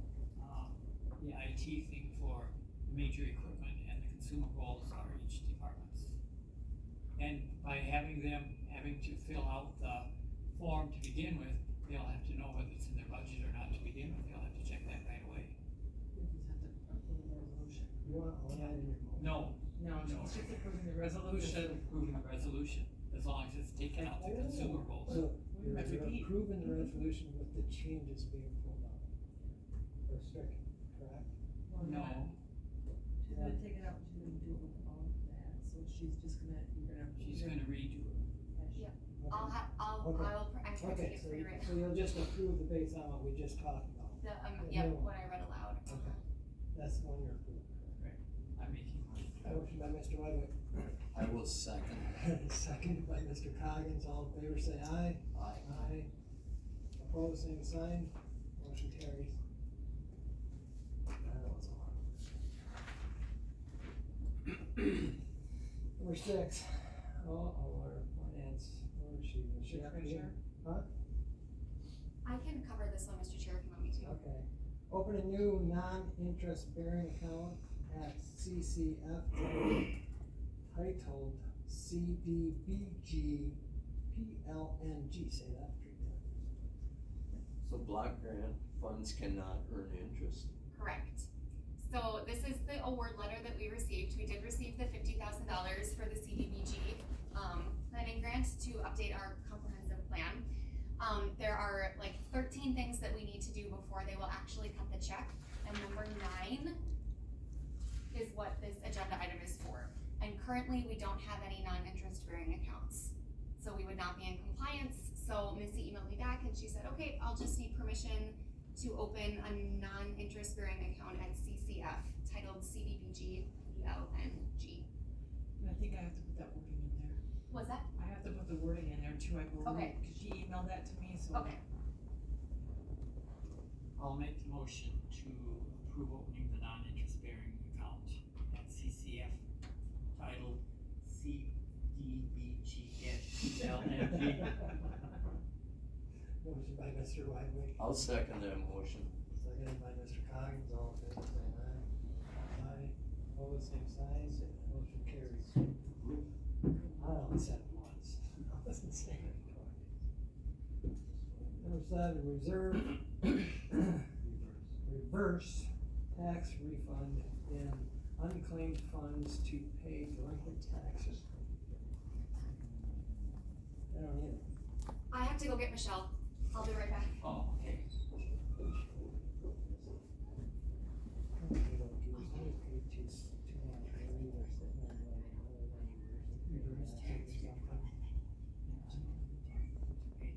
the IT thing for the major equipment and the consumables are each department's. And by having to fill out the form to begin with, they'll have to know whether it's in their budget or not to begin with, they'll have to check that right away. We just have to approve the resolution. You want all that in your motion? No, No, No. it's just approving the we resolution. should approve the resolution, as long as it's taken out the consumables. So We you're might repeat. approving the resolution with the changes being pulled out, or stricken, correct? Well, No, She's gonna take it out, and she's gonna do it with all of that, so she's just gonna, she's gonna redo it. I'll Okay. have, Okay. I'm printing Okay, it for you right now. so you'll just approve the base on what we just talked about, The, the yep, new one. what I read aloud. Okay. That's the one you're approving. I'm making Motion by Mr. Wedwick, I will second. seconded by Mr. Coggins, all in favor say aye. Aye. Aye. Opposed, same sign, motion carries. That was a lot. Number 6, our finance, where is she? Is she up here? Huh? I can cover this one, Mr. Chair, if you want me to. Okay. Open a new non-interest bearing account at CCF titled CDBG PLNG, say that three times. So block grant funds cannot earn interest? Correct. So this is the award letter that we received. We did receive the $50,000 for the CDBG planning grant to update our comprehensive plan. There are like 13 things that we need to do before they will actually cut the check. And number 9 is what this agenda item is for. And currently we don't have any non-interest bearing accounts. So we would not be in compliance. So Missy emailed me back and she said, okay, I'll just need permission to open a non-interest bearing account at CCF titled CDBG PLNG. And I think I have to put that wording in there. What's that? I have to put the wording in there too, I believe. Okay. Cause she emailed that to me, so. Okay. I'll make the motion to approve opening the non-interest bearing account at CCF titled CDBG-LNG. Motion by Mr. Wydwick, I'll second that motion. seconded by Mr. Coggins, all in favor, say aye. Aye, opposed, same sign, motion carries. I only said it once, I wasn't saying it twice. Number 7, reverse tax refund in unclaimed funds to pay delinquent taxes. I don't either. I have to go get Michelle. I'll be right back. Oh, okay. Reverse tax refund. Pay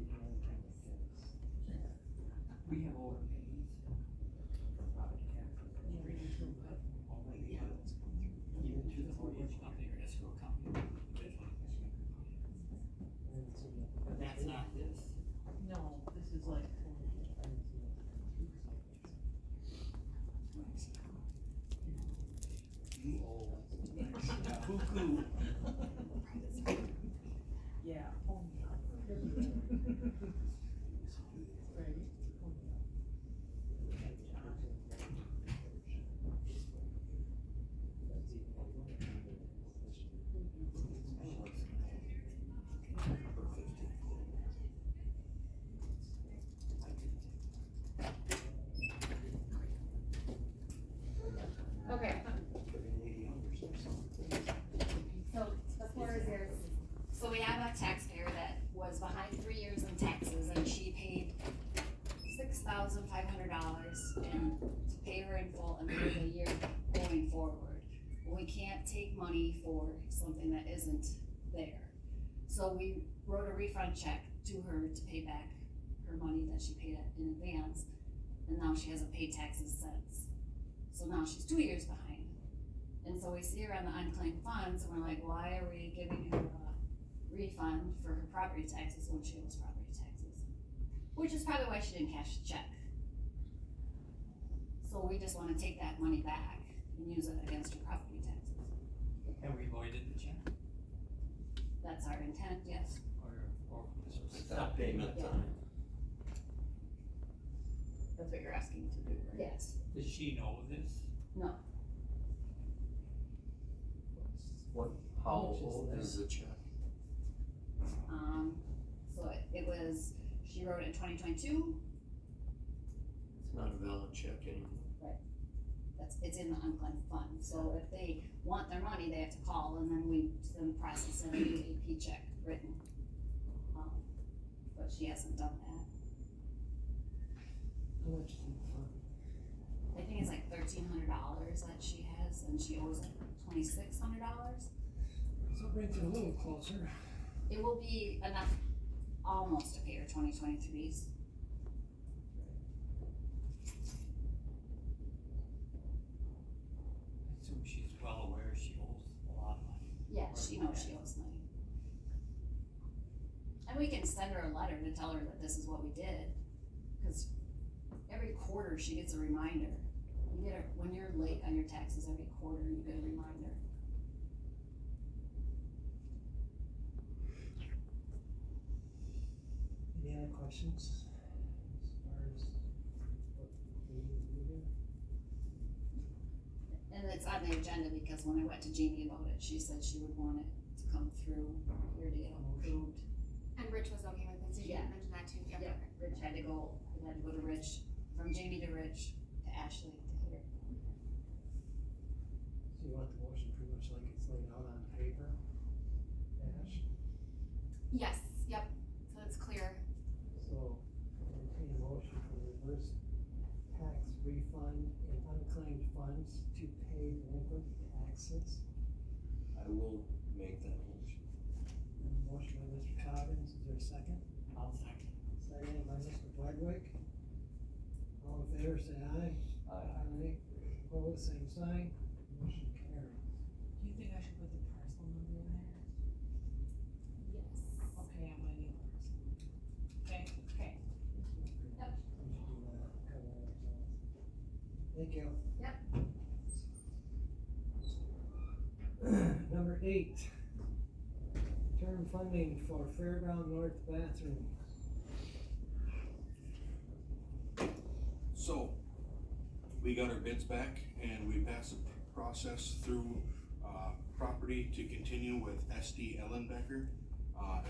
delinquent tax. We have overpaid for property taxes. Already have it. Even to the mortgage company or escrow company. But that's not this. No, this is like. You owe. Cuckoo. Yeah. Okay. So the floor is yours. So we have a taxpayer that was behind 3 years in taxes and she paid $6,500 and to pay her in full and for the year going forward. We can't take money for something that isn't there. So we wrote a refund check to her to pay back her money that she paid in advance, and now she hasn't paid taxes since. So now she's 2 years behind. And so we see her on the unclaimed funds and we're like, why are we giving her a refund for her property taxes when she owes property taxes? Which is probably why she didn't cash the check. So we just wanna take that money back and use it against her property taxes. Have we voided the check? That's our intent, yes. Or Stop payment time. That's what you're asking to do, right? Yes. Does she know this? No. How much is old that? is the check? So it was, she wrote it in 2022, It's not a valid check anymore. it's in the unclaimed fund, so if they want their money, they have to call, and then we send process in a new AP check written. But she hasn't done that. How much is in the fund? I think it's like $1,300 that she has, and she owes like $2,600. So it brings it a little closer. It will be enough almost to pay her 2023's. I assume she's well aware she owes a lot of money. Yeah, she knows she owes money. And we can send her a letter to tell her that this is what we did, cause every quarter she gets a reminder. You get when you're late on your taxes every quarter, you get a reminder. Any other questions? As far as what we need to do here? And it's on the agenda because when I went to Jeannie about it, she said she would want it to come through your deal approved. And Rich was okay with it, so you Yeah. mentioned that too, yep. Yep, Rich had to go, it had to go to Rich, from Jamie to Rich, to Ashley, to here. So you want the motion pretty much like it's laid out on paper? Ash? Yes, yep, so it's clear. So, entertain a motion for reverse tax refund and unclaimed funds to pay delinquent taxes. I will make that motion. Motion by Mr. Coggins, is there a second? I'll second. Second by Mr. Budwick. All in favor, say aye. Aye. Opposed, same sign. Motion carries. Do you think I should put the parcel number in there? Yes. Okay, I'm gonna need the parcel. Okay, okay. We should do that, cover ourselves. Thank you. Yep. Number 8. Term funding for Fairground North bathroom. So, we got our bids back and we passed the process through, property to continue with SD Ellenbecker,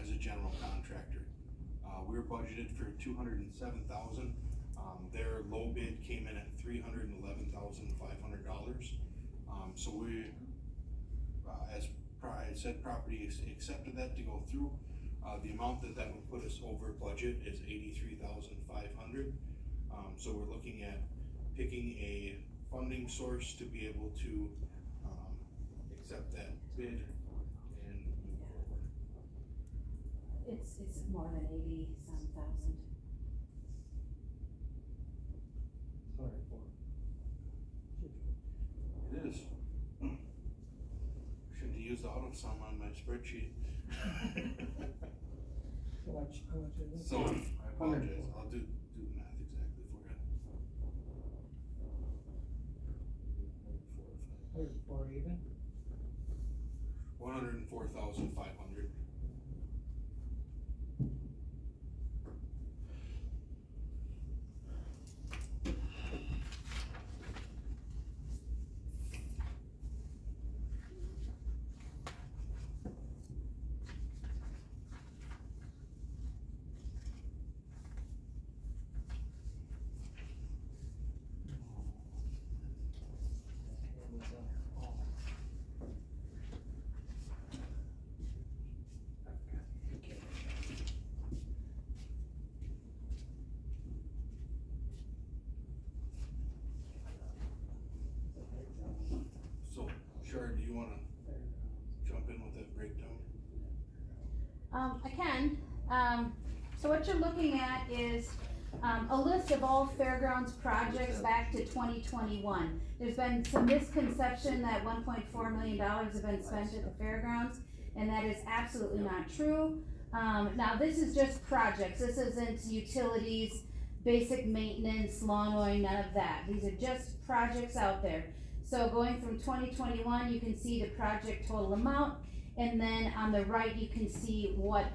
as a general contractor. We're budgeted for $207,000. Their low bid came in at $311,500. So we, as I said, property accepted that to go through. The amount that would put us over budget is $83,500. So we're looking at picking a funding source to be able to, accept that bid and move forward. It's more than 80-some thousand. Sorry for. It is. Shouldn't have used auto sum on my spreadsheet. How much is it? So, I apologize, I'll do the math exactly for you. 104 even? 104,500. So, Shar, do you wanna jump in with that breakdown? I can. So what you're looking at is, a list of all fairgrounds projects back to 2021. There's been some misconception that $1.4 million have been spent at the fairgrounds, and that is absolutely not true. Now this is just projects. This isn't utilities, basic maintenance, lawn mowing, none of that. These are just projects out there. So going from 2021, you can see the project total amount, and then on the right, you can see what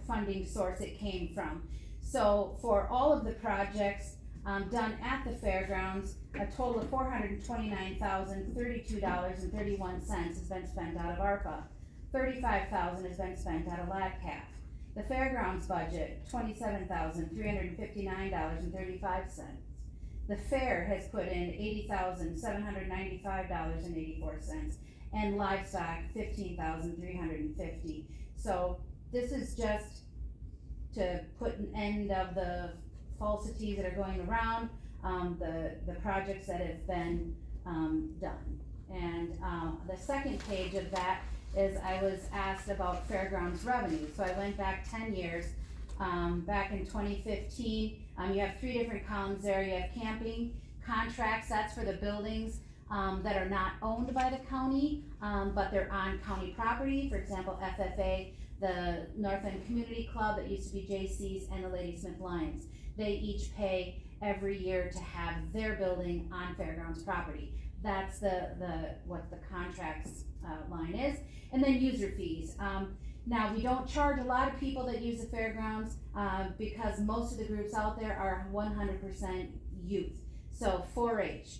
funding source it came from. So for all of the projects, done at the fairgrounds, a total of $429,032.31 has been spent out of ARPA. $35,000 has been spent out of LADCAP. The fairgrounds budget, $27,359.35. The fair has put in $80,795.84, and livestock, $15,350. So this is just to put an end of the falsities that are going around, the projects that have been, done. And, the second page of that is I was asked about fairgrounds revenue, so I went back 10 years. Back in 2015, you have 3 different columns there. You have camping, contracts, that's for the buildings, that are not owned by the county, but they're on county property. For example, FFA, the North End Community Club that used to be JC's, and the Ladysmith Lions. They each pay every year to have their building on fairgrounds property. That's what the contracts, line is. And then user fees. Now, we don't charge a lot of people that use the fairgrounds, because most of the groups out there are 100% youth. So 4-H,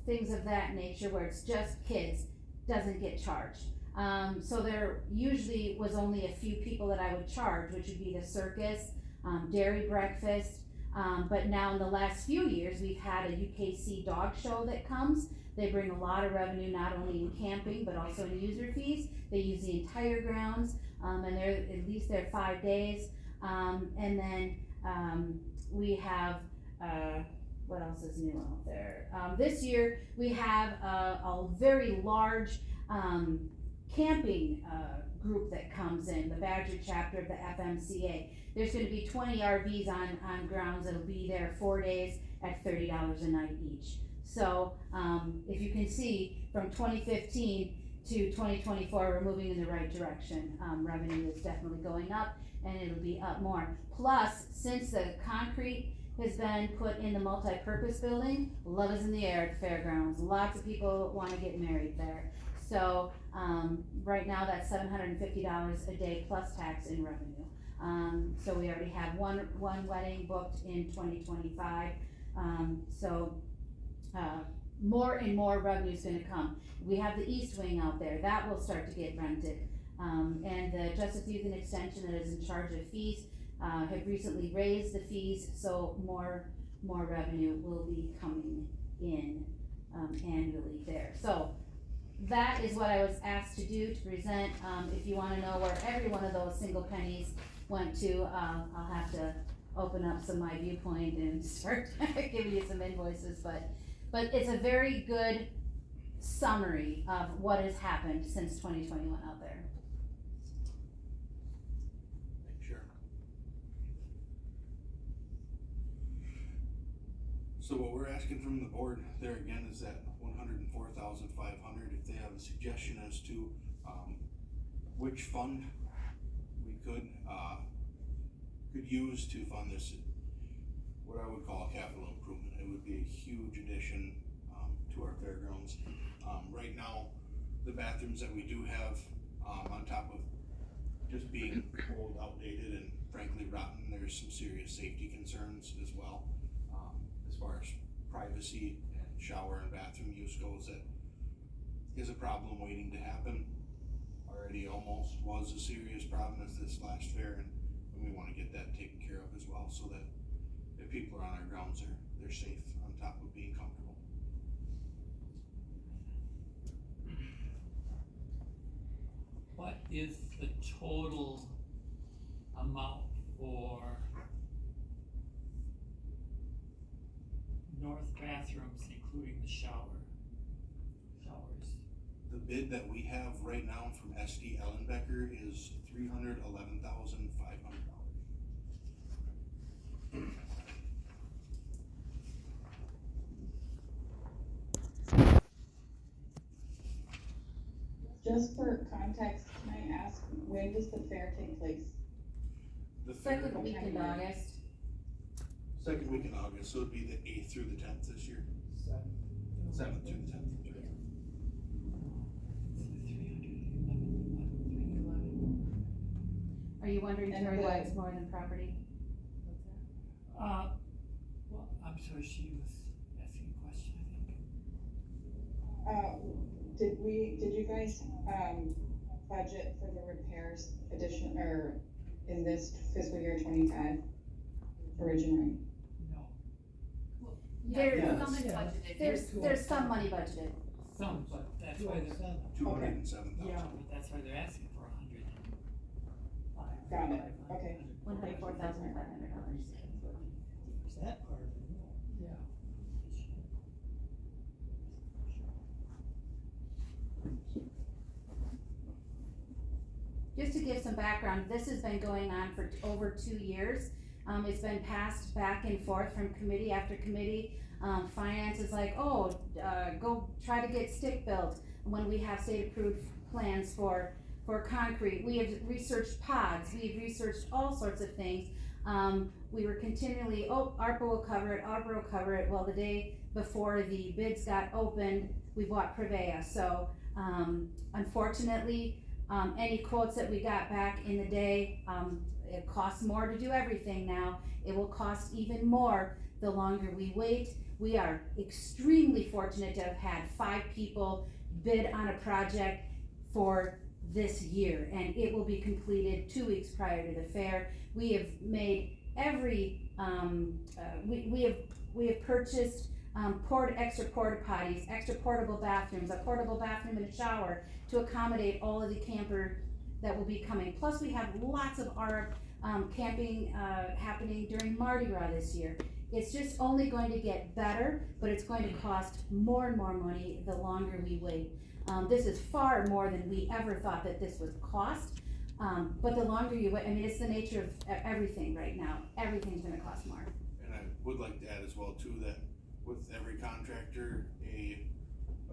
things of that nature where it's just kids, doesn't get charged. So there usually was only a few people that I would charge, which would be the circus, dairy breakfast. But now in the last few years, we've had a UKC dog show that comes. They bring a lot of revenue, not only in camping, but also in user fees. They use the entire grounds, and they're, at least they're 5 days. And then, we have, what else is new out there? This year, we have a very large, camping, group that comes in, the Badger chapter of the FMCA. There's gonna be 20 RVs on grounds that'll be there 4 days at $30 a night each. So, if you can see, from 2015 to 2024, we're moving in the right direction. Revenue is definitely going up, and it'll be up more. Plus, since the concrete has been put in the multi-purpose building, love is in the air at the fairgrounds. Lots of people wanna get married there. So, right now, that's $750 a day plus tax in revenue. So we already have one wedding booked in 2025. More and more revenue is gonna come. We have the East Wing out there, that will start to get rented. And the Justice Youth and Extension that is in charge of fees, have recently raised the fees, so more revenue will be coming in, annually there. So, that is what I was asked to do, to present. If you wanna know where every one of those single pennies went to, I'll have to open up some My Viewpoint and start giving you some invoices, but it's a very good summary of what has happened since 2021 out there. Sure. So what we're asking from the board there again is that 104,500. If they have a suggestion as to, which fund we could use to fund this, what I would call a capital improvement. It would be a huge addition, to our fairgrounds. Right now, the bathrooms that we do have, on top of just being old, outdated, and frankly rotten, there's some serious safety concerns as well. As far as privacy and shower and bathroom use goes, that is a problem waiting to happen. Already almost was a serious problem as this last fair, and we wanna get that taken care of as well, so that if people are on our grounds, they're safe on top of being comfortable. What is the total amount for north bathrooms, including the showers? The bid that we have right now from SD Ellenbecker is $311,500. Just for context, can I ask, when does the fair take place? The fair, Second week in August. second week in August, so it'd be the 8th through the 10th this year. 7th through the 10th. Are you wondering, And Terry, the- why it's more than property? Well, I'm sorry, she was asking a question, I think. Did you guys, budget for the repairs or in this fiscal year 25 originally? No, There- Yeah, Yes. some is budgeted. There's some money budgeted. some, but that's why they're, 207,000. but that's why they're asking for 105. Got it, okay. $104,500. That part, Yeah. Just to give some background, this has been going on for over 2 years. It's been passed back and forth from committee after committee. Finance is like, go try to get stick built when we have state approved plans for concrete. We have researched pods, we've researched all sorts of things. We were continually, ARPA will cover it. Well, the day before the bids got opened, we bought Prevea. So, unfortunately, any quotes that we got back in the day, it costs more to do everything now. It will cost even more the longer we wait. We are extremely fortunate to have had 5 people bid on a project for this year, and it will be completed 2 weeks prior to the fair. We have made every, we have purchased extra porta potties, extra portable bathrooms, a portable bathroom and a shower to accommodate all of the camper that will be coming. Plus, we have lots of our camping happening during Mardi Gras this year. It's just only going to get better, but it's going to cost more and more money the longer we wait. This is far more than we ever thought that this would cost, but the longer you wait, I mean, it's the nature of everything right now. Everything's gonna cost more. And I would like to add as well too, that with every contractor, a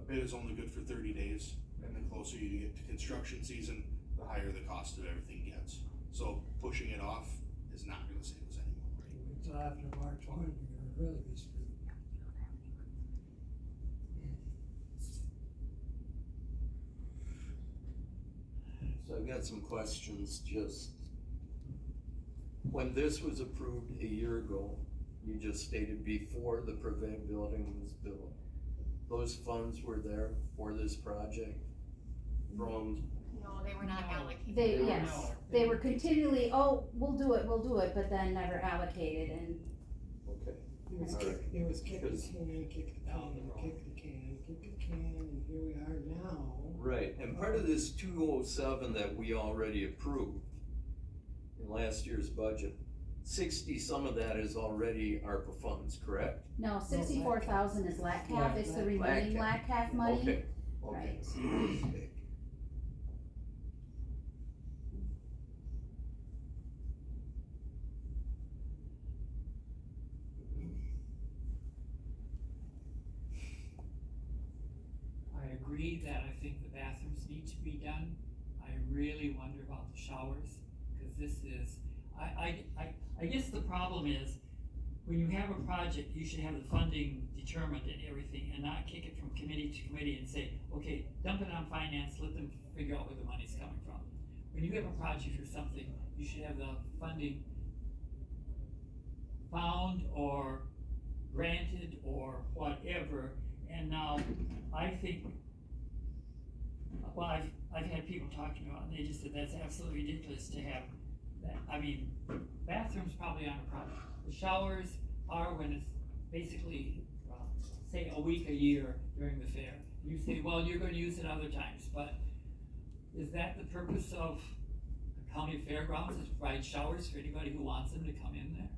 bid is only good for 30 days. And the closer you get to construction season, the higher the cost of everything gets. So pushing it off is not gonna save us anymore. Until after March 1, you're gonna really be screwed. So I've got some questions, just, when this was approved a year ago, you just stated before the Prevent building was built, those funds were there for this project from, No, they were not allocated. They were continually, oh, we'll do it, but then never allocated, and okay. It was kick the Because- can, kick the can, kick the can, kick the can, and here we are now. Right, and part of this 207 that we already approved in last year's budget, 60 some of that is already ARPA funds, correct? no, 64,000 is LATCAF, it's the remaining LATCAF money. Okay, Right. okay. I agree that I think the bathrooms need to be done. I really wonder about the showers, cause this is, I guess the problem is, when you have a project, you should have the funding determined and everything, and not kick it from committee to committee and say, okay, dump it on finance, let them figure out where the money's coming from. When you have a project or something, you should have the funding found or granted or whatever, and now, I think, well, I've had people talk to me about it, and they just said that's absolutely ridiculous to have that. I mean, bathrooms probably aren't a problem. The showers are when it's basically, say, a week, a year during the fair. You say, well, you're gonna use it other times, but is that the purpose of the county fairgrounds, is to provide showers for anybody who wants them to come in there?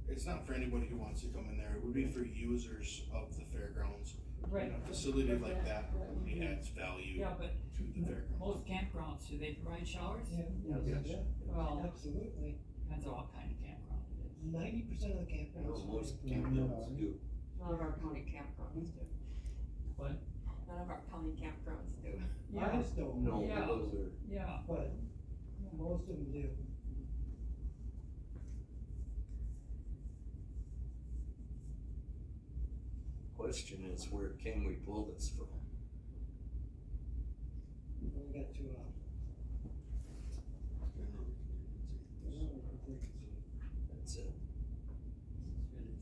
It's not for anybody who wants to come in there, it would be for users of the fairgrounds. Right. You know, a facility like that only adds value Yeah, but to the fairgrounds. most campgrounds, do they provide showers? Yeah, Well, absolutely. depends on what kind of campground it is. 90% of the campgrounds. No, most campgrounds do. None of our county campgrounds do. What? None of our county campgrounds do. Ours don't. No, Yeah. those are, Yeah, But most of them do. question is, where can we pull this from? We got to, That's it. it's really the same thing.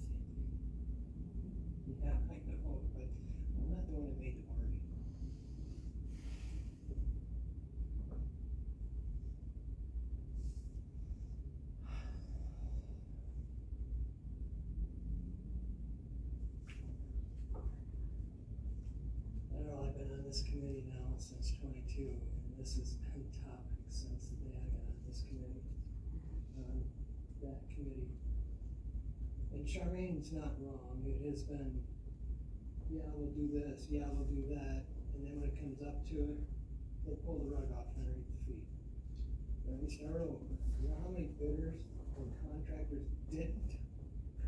yeah, I know, but I'm not the one that made the party. I don't know, I've been on this committee now since 22, and this has been topic since the day I got on this committee. That committee. And Charmaine's not wrong, it has been, yeah, we'll do this, yeah, we'll do that, and then when it comes up to it, they pull the rug off underneath the feet. Then we start over. You know how many bidders and contractors didn't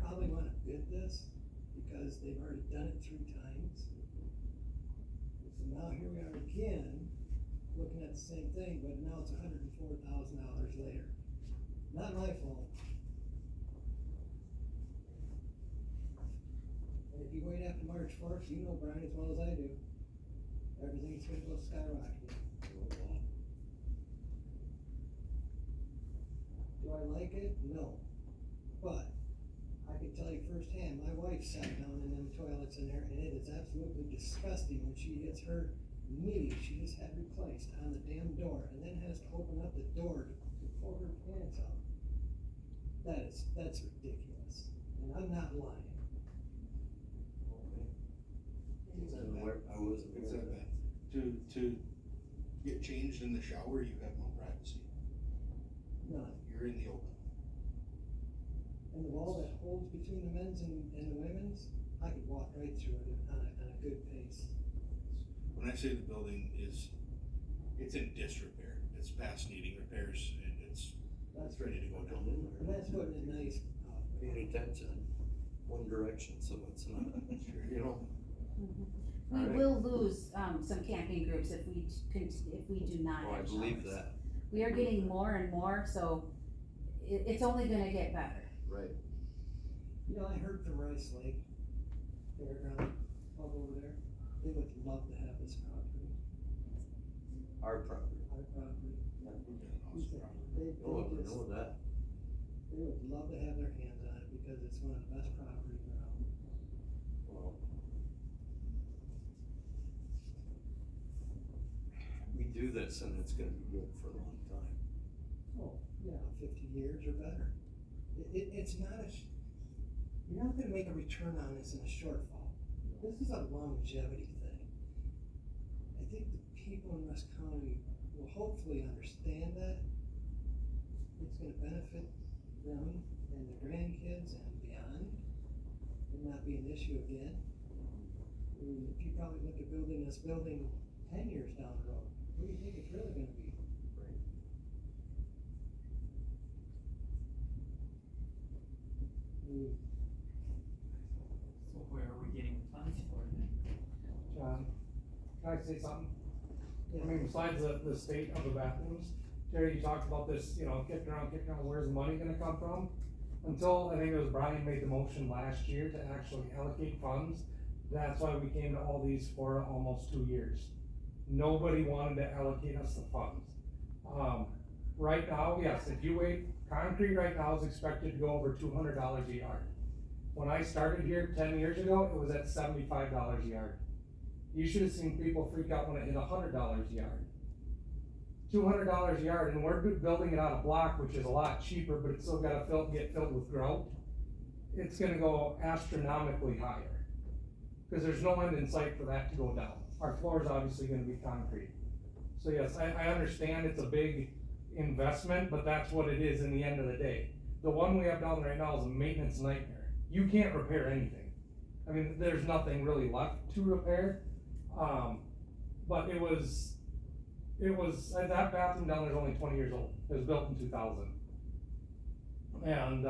probably wanna bid this, because they've already done it 3 times? So now here we are again, looking at the same thing, but now it's $104,000 later. Not my fault. And if you wait after March 1st, you know, Brian, as well as I do, everything's gonna go skyrocketing. Do I like it? No. But I can tell you firsthand, my wife wife sat down in them toilets in there, and it is absolutely disgusting when she gets her knee, she just had replaced on the damn door, and then has to open up the door to pull her pants out. That's ridiculous, and I'm not lying. It's that bad. I wasn't It's aware of that bad. To get changed in the shower, you have no privacy. None. You're in the open. And the wall that holds between the men's and the women's, I could walk right through it on a good pace. When I say the building it's in disrepair, it's past needing repairs, and it's ready to go down. And that's putting it nice. Paying attention one direction, so it's not, you know. We Alright. will lose, some camping groups if we do not Oh, I have believe showers. that, We are getting more and more, so it's only gonna get better. right. You know, I heard from Rice Lake, fairground, all over there, they would love to have this property, Our property. our property. He said Oh, I know that. they would love to have their hands on it because it's one of the best properties around. Well, we do this and it's gonna be good for a long time. Oh, yeah, 50 years or better. It's not you're not gonna make a return on this in a shortfall. This is a longevity thing. I think the people in Rusk County will hopefully understand that. It's gonna benefit them and the grandkids and beyond, and not be an issue again. I mean, if you probably look at building this building 10 years down the road, what do you think it's really gonna be? So where are we getting the funds for then? John, can I say something? Yeah. I mean, besides the state of the bathrooms, Terry, you talked about this, you know, kicking around, where's the money gonna come from? Until, I think it was Brian made the motion last year to actually allocate funds, that's why we came to all these for almost 2 years. Nobody wanted to allocate us the funds. Right now, yes, if you wait, concrete right now is expected to go over $200 a yard. When I started here 10 years ago, it was at $75 a yard. You should have seen people freak out when it hit $100 a yard. $200 a yard, and we're building it out of block, which is a lot cheaper, but it's still gotta get filled with grout. It's gonna go astronomically higher, cause there's no end in sight for that to go down. Our floor is obviously gonna be concrete. So yes, I understand it's a big investment, but that's what it is in the end of the day. The one we have down right now is a maintenance nightmare. You can't repair anything. I mean, there's nothing really left to repair. But it was, that bathroom down there is only 20 years old. It was built in 2000. And,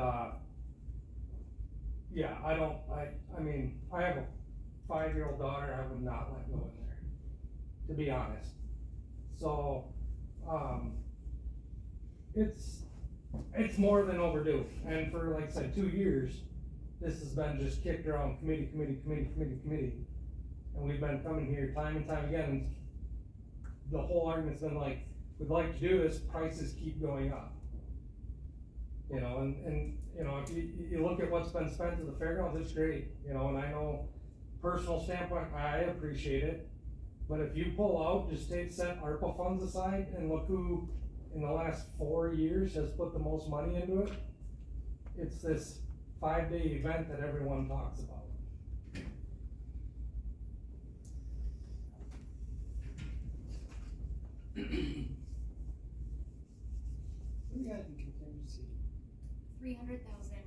yeah, I mean, I have a 5-year-old daughter, I would not let go in there, to be honest. So, it's more than overdue. And for, like I said, 2 years, this has been just kicked around committee. And we've been coming here time and time again, and the whole argument's been like, we'd like to do this, prices keep going up. You know, and you know, if you look at what's been spent to the fairgrounds, it's great, you know, and I know, personal standpoint, I appreciate it. But if you pull out, just set ARPA funds aside and look who, in the last 4 years, has put the most money into it. It's this 5-day event that everyone talks about. What do you got in contingency? 300,000.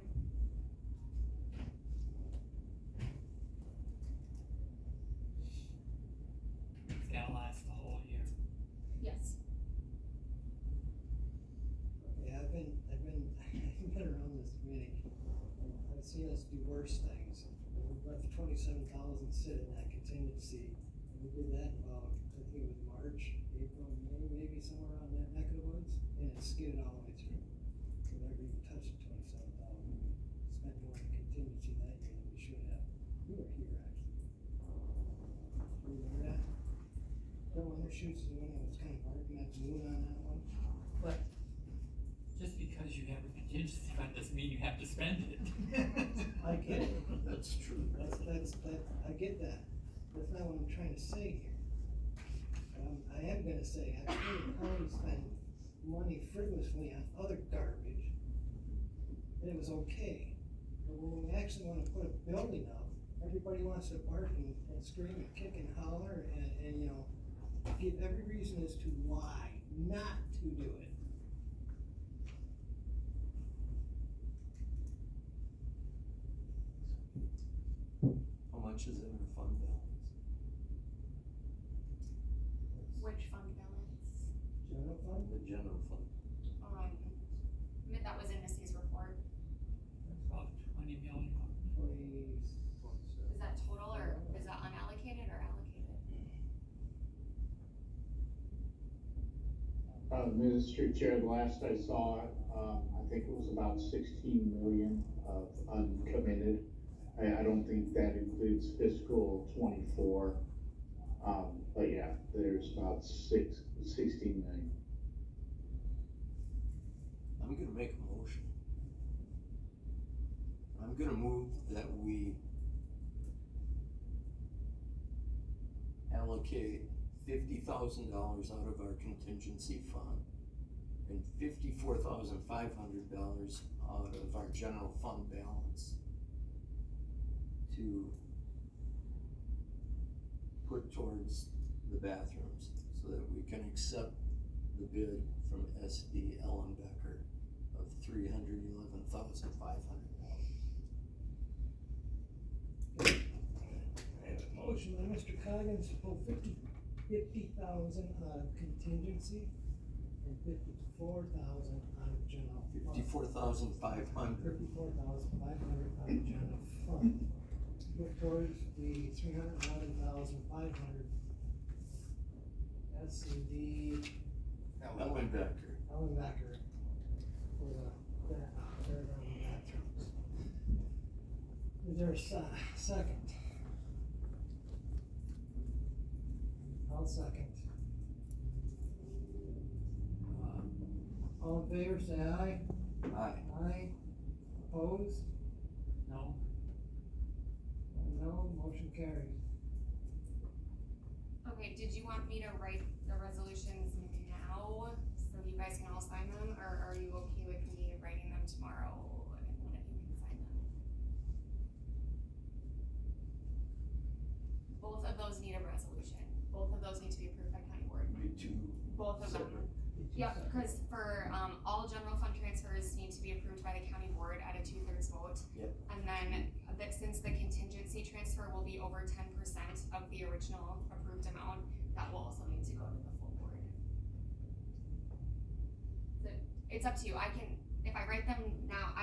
It's gotta last the whole year. Yes. Yeah, I've been around this committee, and I've seen us do worse things. We've left 27,000 sit in that contingency, and we did that in about, I think it was March, April, May, maybe somewhere around that neck of the woods, and it skidded all the way through. We never even touched the 27,000. We spent more in contingency that year than we should have. We were here, actually. You remember that? Bill Undershoots is the one that was kind of barking at the moon on that one. But just because you have a contingency fund doesn't mean you have to spend it. I get it. That's true. I get that, that's not what I'm trying to say here. I am gonna say, I feel the county spent money frivolously on other garbage, and it was okay. But when we actually wanna put a building up, everybody wants to bark and scream and kick and holler and, you know, give every reason as to why not to do it. How much is in our fund balance? Which fund balance? General fund? The general fund. That was in Missy's report. It's about 20 million. 20. Is that total or is that unallocated or allocated? Mr. Chair, the last I saw, I think it was about 16 million of uncommitted. I don't think that includes fiscal 24. But yeah, there's about 16 million. I'm gonna make a motion. I'm gonna move that we allocate $50,000 out of our contingency fund and $54,500 out of our general fund balance to put towards the bathrooms so that we can accept the bid from SD Ellenbecker of $311,500. I have a motion by Mr. Coggins to pull 50,000 out of contingency and 54,000 out of general. 54,500. 54,500 out of general fund. Put towards the 311,500 SCD Ellenbecker. Ellenbecker for the fairground bathrooms. Is there a second? I'll second. All in favor, say aye. Aye. Aye. Opposed? No. No, motion carries. Okay, did you want me to write the resolutions now, so you guys can all sign them, or are you okay with me writing them tomorrow, and one of you can sign them? Both of those need a resolution, both of those need to be approved by county board, Be two both of them. separate. Yep, because for, all general fund transfers need to be approved by the county board at a 2/3 vote. Yep. And then, since the contingency transfer will be over 10% of the original approved amount, that will also need to go to the full board. So, it's up to you, if I write them now,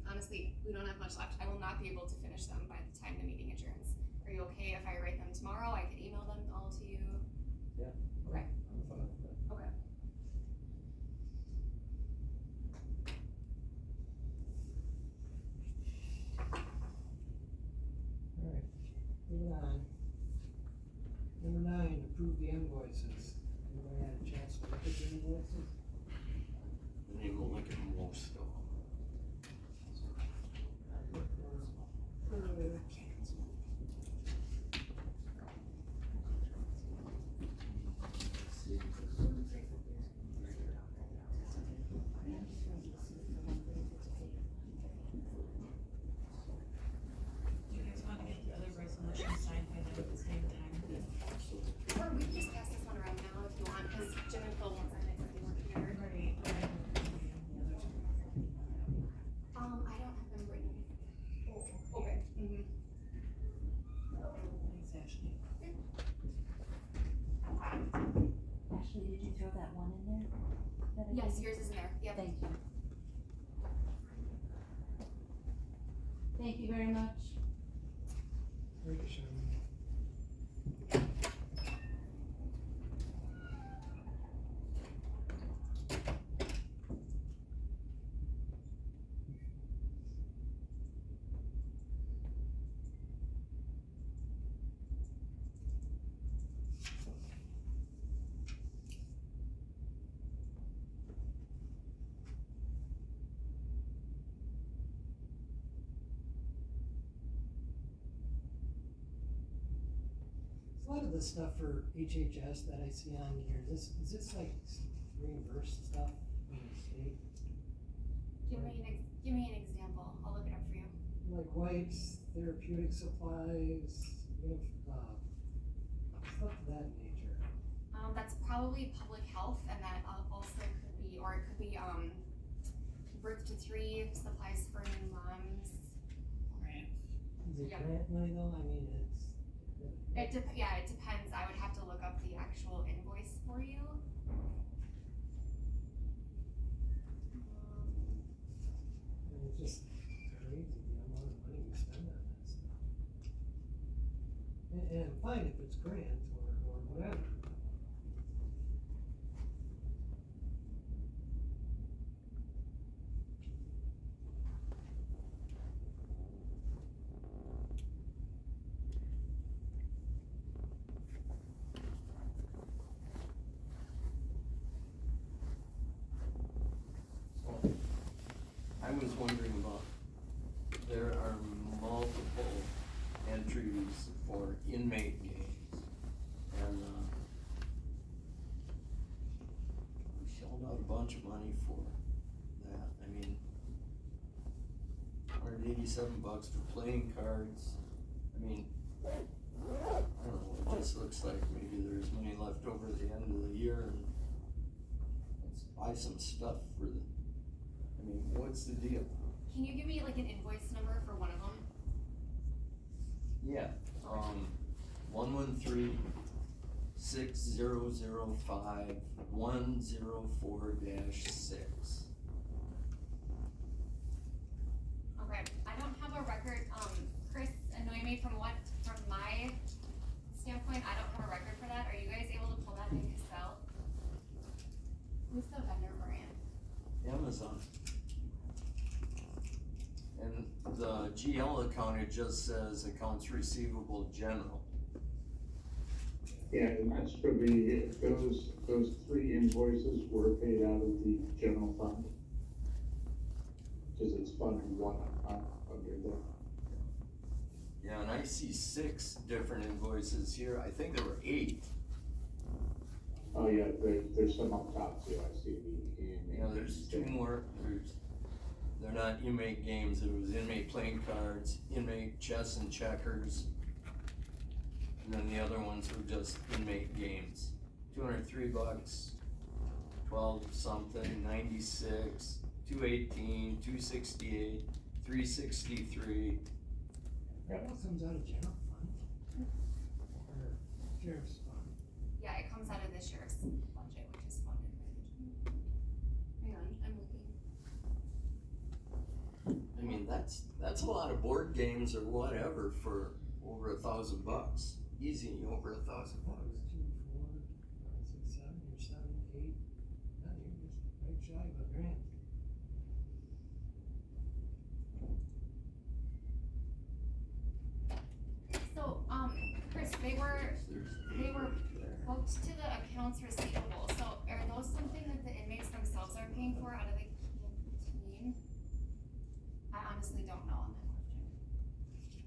honestly, we don't have much left, I will not be able to finish them by the time the meeting adjourns. Are you okay if I write them tomorrow, I can email them all to you? Yeah. Okay. I'm fine with that. Okay. Alright, moving on. Number 9, approve the invoices. Anybody had a chance to look at the invoices? And then we'll look at most of them. Do you guys want to get the other resolution signed by them at the same time? Or we can just pass this one around now if you want, because Jim and Phil won't sign it because they weren't here. Already, I don't have them written. Oh, okay. Mm-hmm. Thanks, Ashley. Ashley, did you throw that one in there? That I Yes, gave you? yours is in there, yep. Thank you. Thank you very much. Thank you, Sherman. A lot of the stuff for HHS that I see on here, is this like reimbursed stuff from the state? Give me an example, I'll look it up for you. Like wipes, therapeutic supplies, stuff of that nature. That's probably public health, and that also could be, or it could be, birth to 3, supplies for new moms. Grants. Is it Yep. grant money though? I mean, It depends, I would have to look up the actual invoice for you. it's just crazy the amount of money we spend on that stuff. And fine if it's grant or whatever. I was wondering about, there are multiple entries for inmate games, and, we shelled out a bunch of money for that, I mean, $187 for playing cards, I mean, I don't know, it just looks like maybe there's money left over at the end of the year, and let's buy some stuff for the, I mean, what's the deal? Can you give me like an invoice number for one of them? Yeah, 113-6005-104-6. Okay, I don't have a record, Chris and Noemi, from my standpoint, I don't have a record for that. Are you guys able to pull that in Excel? Who's the vendor brand? Amazon. And the GL account, it just says accounts receivable general. Yeah, and that's for those 3 invoices were paid out of the general fund. Cause it's Fund 1 under there. Yeah, and I see 6 different invoices here, I think there were 8. Oh, yeah, there's some up top too, I see the. Yeah, there's 2 more, they're not inmate games, it was inmate playing cards, inmate chess and checkers. And then the other ones were just inmate games. $203, 12 something, 96, 218, 268, 363. That all comes out of general fund? Or sheriff's fund? Yeah, it comes out of this year's budget, which is funded by the. Hang on, I'm looking. I mean, that's a lot of board games or whatever for over $1,000. Easy, over $1,000. 2, 4, 5, 6, 7, you're 7, 8. Yeah, you're just right shy of a grand. So, Chris, they were booked to the accounts receivable, so are those something that the inmates themselves are paying for out of the canteen? I honestly don't know on that question.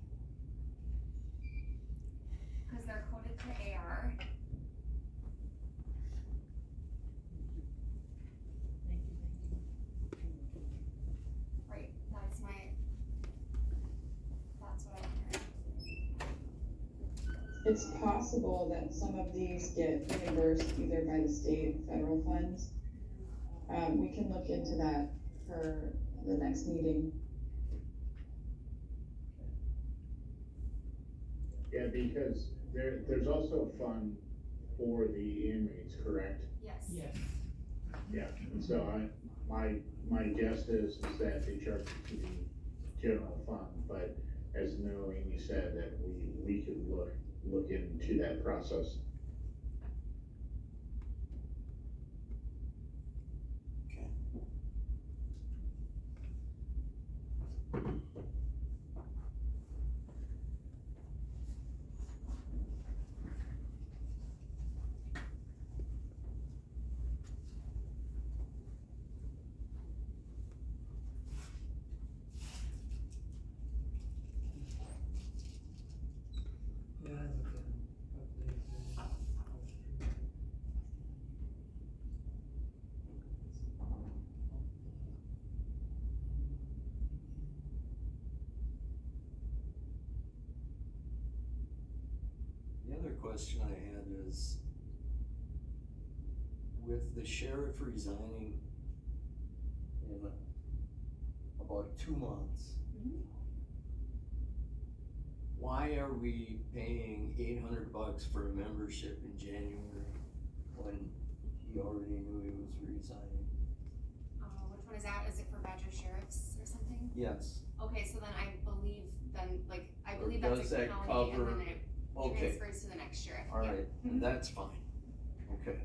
Cause they're coded to AR. Right, that's what I'm hearing. It's possible that some of these get reimbursed either by the state or federal funds. We can look into that for the next meeting. Yeah, because there's also a fund for the inmates, correct? Yes. Yes. Yeah, and so my guess is that they charge it to the general fund, but as Noemi said, that we could look into that process. Okay. Yeah, I look at them, update question I had is, with the sheriff resigning in about 2 months, why are we paying $800 for a membership in January when he already knew he was resigning? Which one is that? Is it for Badger Sheriffs or something? Yes. Okay, so then I believe Or that's does a that county and cover- then it Okay, transfers to the next sheriff. all Yeah. right, Mhm. that's fine, okay.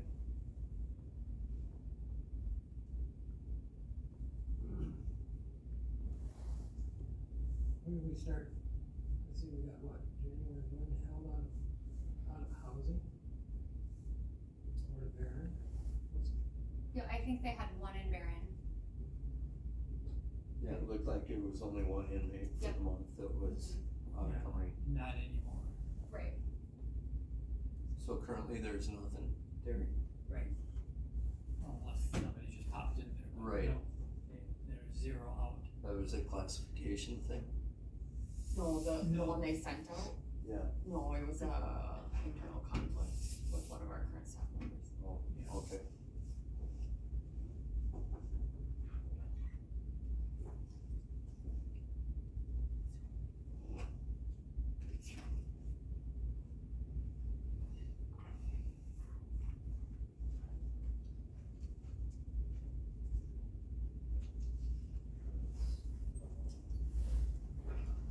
When did we start? Let's see, we got what, January one held out of housing? Or Barron? Yeah, I think they had one in Barron. Yeah, it looked like it was only one inmate for Yep. the month that was Yeah. coming. Not anymore. Right. So currently there's nothing, Terry? Unless somebody just popped in there. But Right. no, they're zero out. That was a classification thing? No, the No. one they sent out, Yeah. no, it was a internal conflict with one of our current staff members. Oh, Yeah. okay.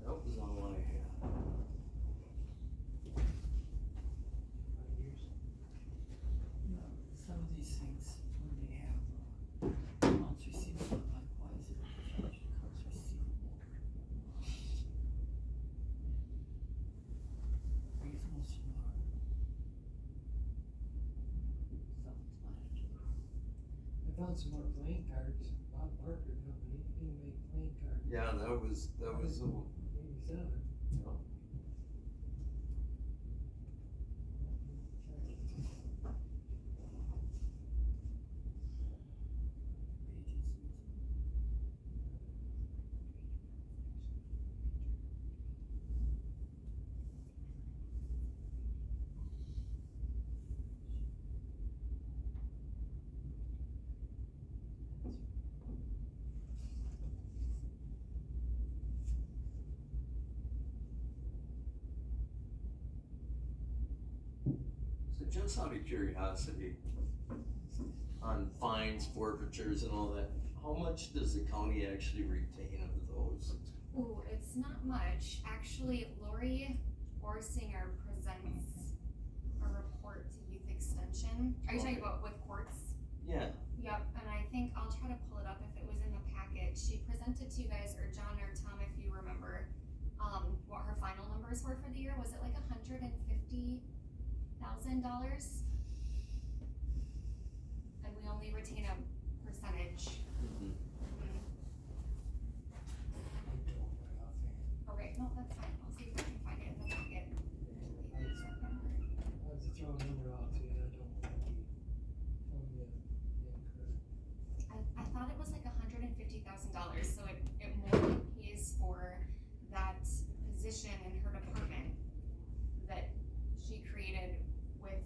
That was all I had. 5 years? Some of these things, when they have, accounts receivable, I'm like, why is it charged accounts receivable? Reasonable smart. Self-explanatory. I found some more playing cards, Bob Parker Company, inmate playing cards, Yeah, that was the, 87. you know, so just out of curiosity, on fines, forfeitures and all that, how much does the county actually retain of those? Ooh, it's not much. Actually, Lori Orsinger presents a report to Youth Extension. Are you talking Okay. about with courts? Yeah, Yep, and I think I'll try to pull it up if it was in the packet. She presented to you guys, or John or Tom, if you remember, what her final numbers were for the year. Was it like $150,000? And we only retain a percentage. mhm. I don't right offhand. Okay, no, that's fine. I'll see if I can find it in the packet. I was to throw a number out to you, I don't want to be telling you incorrect. I thought it was like $150,000, so it more than pays for that position in her department that she created with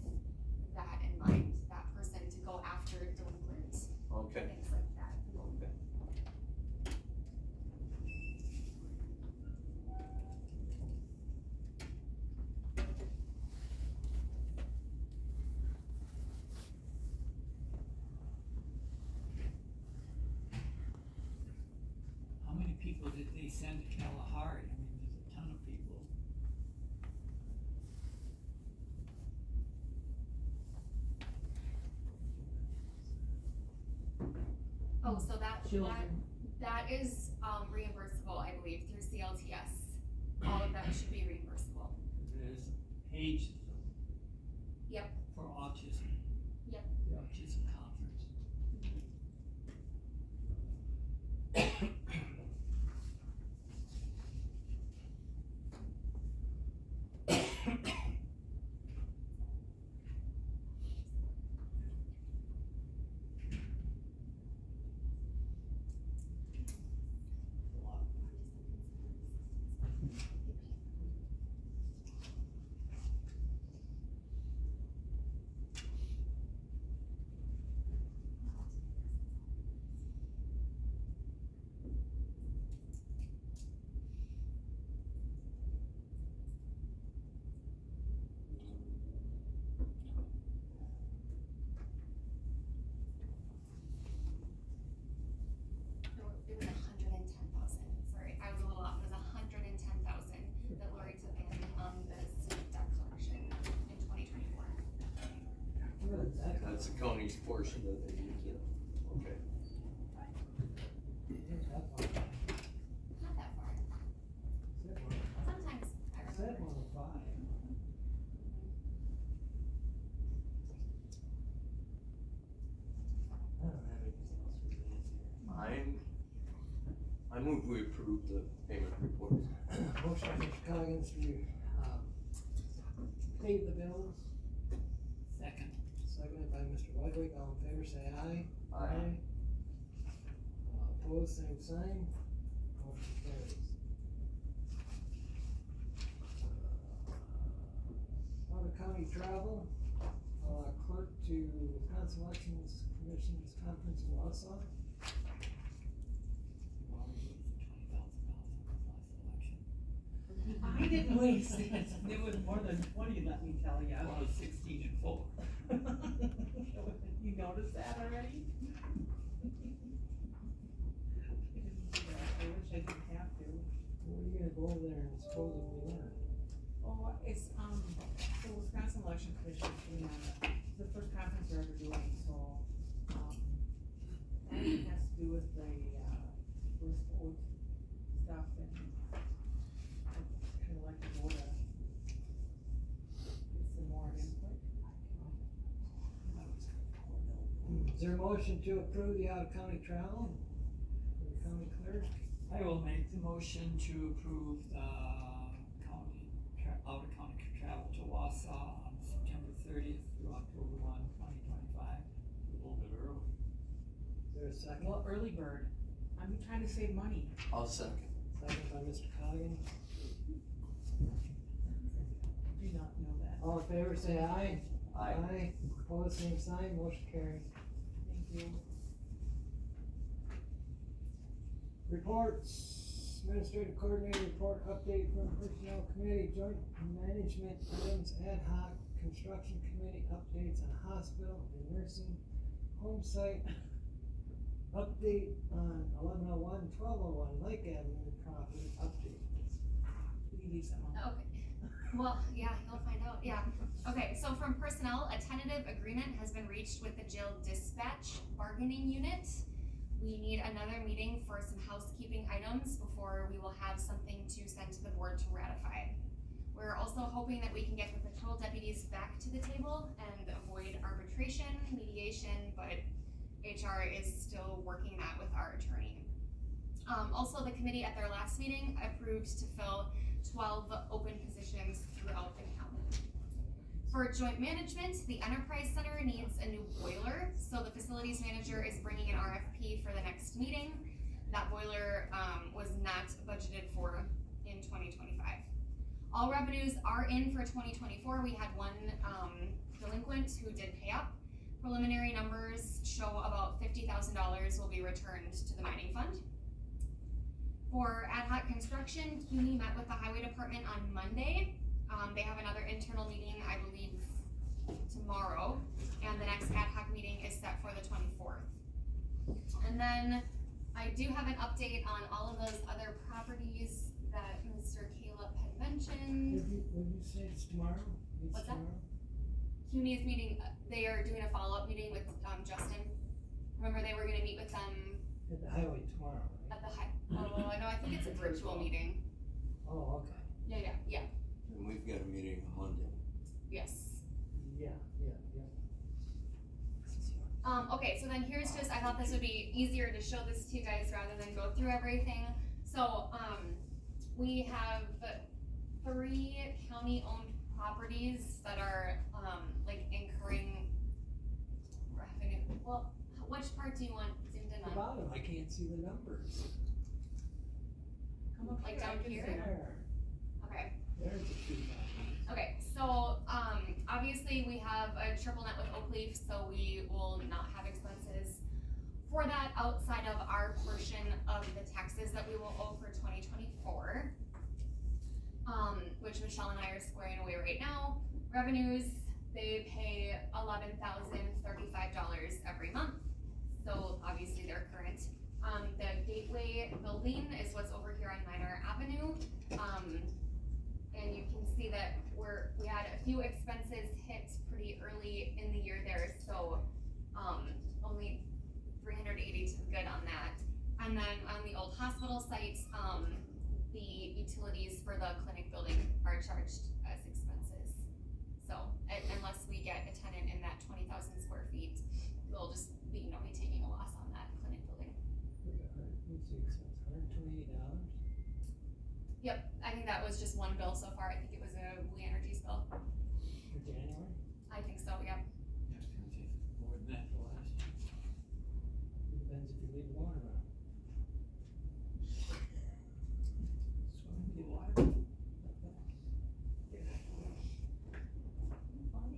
that in mind, that person to go after delinquent, Okay, things like that. okay. How many people did they send to Kalahari? I mean, there's a ton of people. Oh, so that Children. that is reimbursable, I believe, through CLTS. All of that should be reimbursable. There's pages of them. Yep. For autism. Yep. The autism conference. that's the county's portion that they use it, okay. Not that far. Not that far. Sometimes I remember. 7:05. I don't have anything else for you here. I move we approve the payment reports. Motion by Mr. Coggins to, pay the bills, Second. seconded by Mr. Ludwig, all in favor say aye. Aye. Opposed, same sign, motion carries. Out of county travel, clerk to Wisconsin Elections Commission's conference in Wausau. I didn't waste it, it was more than 20, let me tell ya. Well, it's 16 and 4. You noticed that already? I wish I didn't have to. What are you gonna go over there and supposedly learn? Oh, it's, the Wisconsin Election Commission putting on the first conference they're ever doing, so, it has to do with the, first vote stuff, and I'd kinda like to go to get some more input. Is there a motion to approve the out-of-county travel for the county clerk? I will make the motion to approve the out-of-county travel to Wausau on September 30th through October 1, 2025. A little bit early. Is there a second? Well, early bird, I'm trying to save money. I'll second. Second by Mr. Coggins. Do not know that. All in favor say aye. Aye. Aye, opposed, same sign, motion carries. Thank you. Reports, administrative coordinator report, update from personnel committee, joint management items, ad hoc, construction committee, updates on hospital and nursing, home site, update on 1101, 1201, Lake Avenue property, update. We need some. Okay, well, yeah, you'll find out, yeah. Okay, so from personnel, a tentative agreement has been reached with the jail dispatch bargaining unit. We need another meeting for some housekeeping items before we will have something to send to the board to ratify. We're also hoping that we can get the patrol deputies back to the table and avoid arbitration, mediation, but HR is still working that with our attorney. Also, the committee at their last meeting approved to fill 12 open positions throughout the county. For joint management, the Enterprise Center needs a new boiler, so the facilities manager is bringing an RFP for the next meeting. That boiler was not budgeted for in 2025. All revenues are in for 2024. We had one delinquent who did pay up. Preliminary numbers show about $50,000 will be returned to the mining fund. For ad hoc construction, CUNY met with the highway department on Monday. They have another internal meeting, I believe, tomorrow, and the next ad hoc meeting is set for the 24th. And then I do have an update on all of those other properties that Mr. Caleb had mentioned. Would you say it's tomorrow? It's What's that? tomorrow? CUNY is meeting, they are doing a follow-up meeting with Justin. Remember, they were gonna meet with them At the highway tomorrow, right? at the no, I think it's a virtual meeting. Oh, okay. Yeah, And we've got a meeting on Monday. yes. Yeah. Okay, so then here's just, I thought this would be easier to show this to you guys rather than go through everything. So, we have 3 county-owned properties that are, like incurring revenue. Well, which part do you want zoomed in The on? bottom, I can't see the numbers. Come up Like here, I down can here? say. There, Okay. there's the 2 properties. Okay, so, obviously we have a triple net with Oak Leaf, so we will not have expenses for that outside of our portion of the taxes that we will owe for 2024. Which Michelle and I are squaring away right now. Revenues, they pay $11,035 every month, so obviously they're current. The Gateway building is what's over here on Minor Avenue. And you can see that we had a few expenses hit pretty early in the year there, so utilities for the clinic building are charged as expenses. So, unless we get a tenant in that 20,000 square feet, we'll just be, be taking a loss on that clinic building. Let's see, expense, $128. Yep, I think that was just one bill so far. I think it was a We Energies bill. For January? I think so, yep. Yeah, it's gonna take more than that for last year. Depends if you leave the water on. Swimming pool water.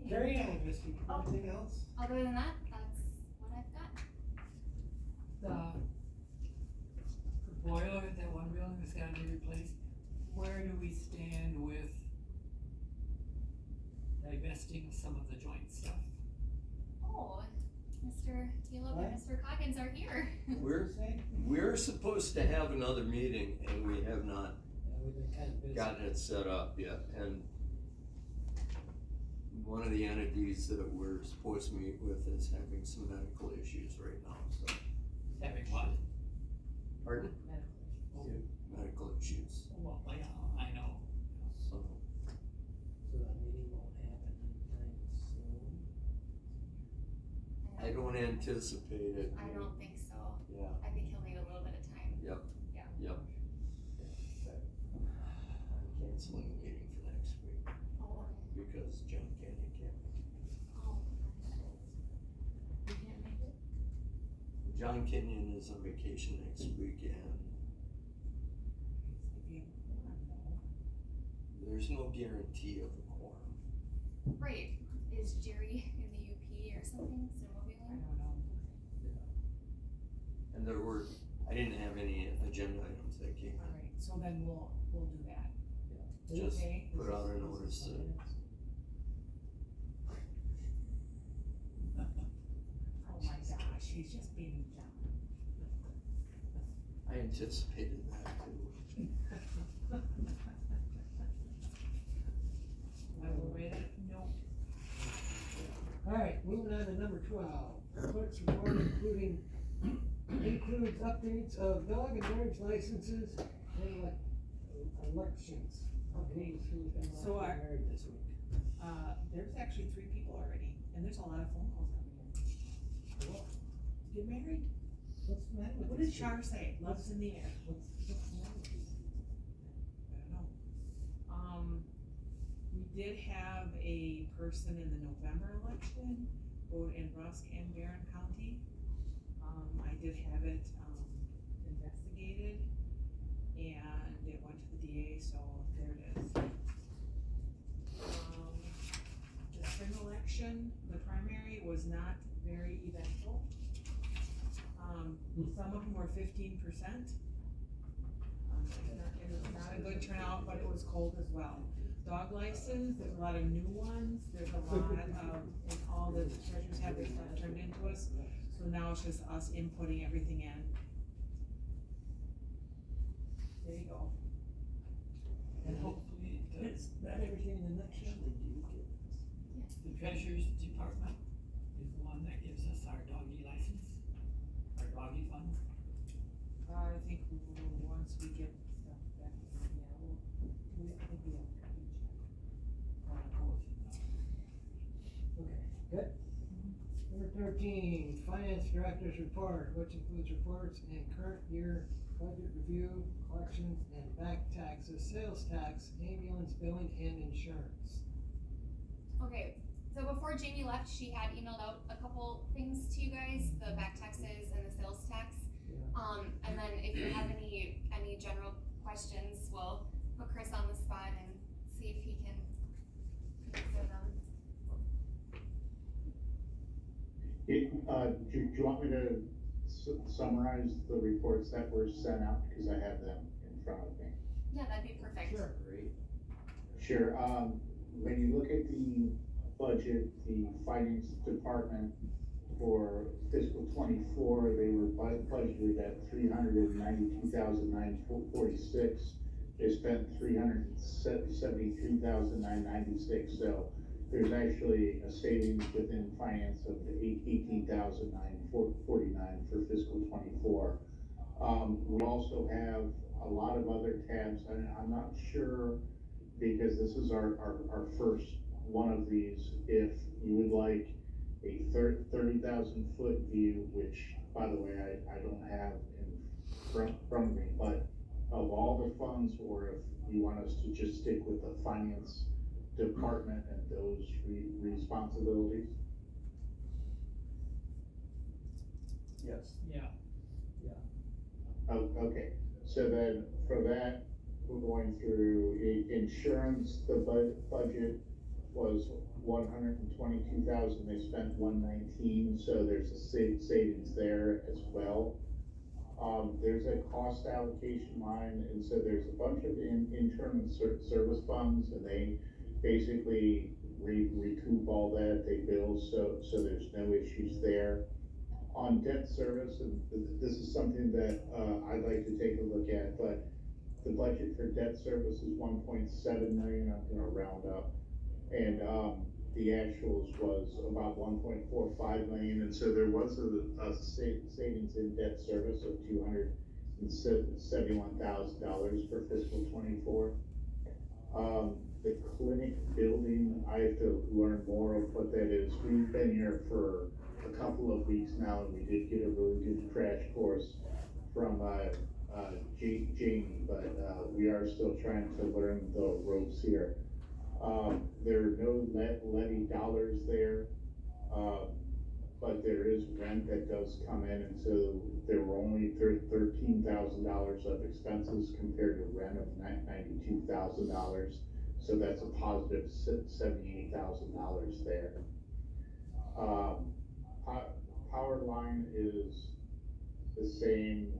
Carry on, Misty, anything else? Other than that, that's what I've got. The boiler at that one building that's gotta be replaced, where do we stand with divesting some of the joint stuff? Oh, Mr. Caleb and Mr. Coggins are here. We're supposed to have another meeting and we have not Yeah, we've been kind of busy. gotten it set up yet, and one of the entities that we're supposed to meet with is having some medical issues right now, so. Having what? Pardon? Oh, Medical issues, well, yeah, I know. so. So that meeting won't happen anytime soon. I don't anticipate it. I don't think so. Yeah, I think he'll need a little bit of time. yep. Yeah. Yep. I'm canceling the meeting for next week Oh, because John Canyon can't. oh. You can't make it? John Kenyon is on vacation next week and there's no guarantee of a quorum. Right, is Jerry in the UP or something, I snowmobiling? don't know. And I didn't have any agenda items that came in. Alright, so then we'll do that. Just Okay. put out a notice that, Oh my gosh, he's just being John. I anticipated that too. I will read it, no. Alright, moving on to number 12, clerk's report includes updates of dog and marriage licenses and elections. Okay. Who's been So allowed to get married this week? There's actually 3 people already, and there's a lot of phone calls coming in. What? Get married? What's the matter with What these did Char say? Love's in the air. What's the matter with these people? I don't know. We did have a person in the November election vote in Rusk and Barron County. I did have it, investigated, and it went to the DA, so there it is. The spring election, the primary was not very eventful. Some of them were 15%. It was not a good turnout, but it was cold as well. Dog license, there's a lot of new ones, there's a lot of, and all the treasurers have their stuff turned into us, so now it's just us inputting everything in. There you go. And hopefully it does. Is that everything in the nutshell? The treasurer's department is the one that gives us our doggy license, our doggy fund. I think once we get stuff back, yeah, we'll be able to check. Okay, good. Number 13, finance director's report, which includes reports and current year budget review, collections and back taxes, sales tax, ambulance billing and insurance. Okay, so before Jamie left, she had emailed out a couple things to you guys, the back taxes and the sales tax. And then if you have any general questions, we'll put Chris on the spot and see if he can answer them. Do you want me to summarize the reports that were sent out, because I have them in front of me? Yeah, that'd be perfect. Sure. Great. Sure, when you look at the budget, the finance department for fiscal '24, they were budgeted at $392,946. They spent $373,996, so there's actually a savings within finance of $18,949 for fiscal '24. We also have, a lot of other tabs, and I'm not sure, because this is our first one of these, if you would like a 30,000 foot view, which, by the way, I don't have in front of me, but of all the funds, or if you want us to just stick with the finance department and those responsibilities. Yes. Yeah. Oh, okay, so then for that, we're going through insurance, the budget was 122,000, they spent 119, so there's a savings there as well. There's a cost allocation line, and so there's a bunch of internal service funds, and they basically recoup all that, they bill, so there's no issues there. On debt service, and this is something that, I'd like to take a look at, but the budget for debt service is 1.7 million, I'm gonna round up. And, the actuals was about 1.45 million, and so there was a savings in debt service of $271,000 for fiscal 24. The clinic building, I have to learn more of what that is. We've been here for a couple of weeks now, and we did get a really good crash course from, Jamie, but, we are still trying to learn the ropes here. There are no levy dollars there, but there is rent that does come in, and so there were only $13,000 of expenses compared to rent of $92,000. So that's a positive $78,000 there. Power line is the same,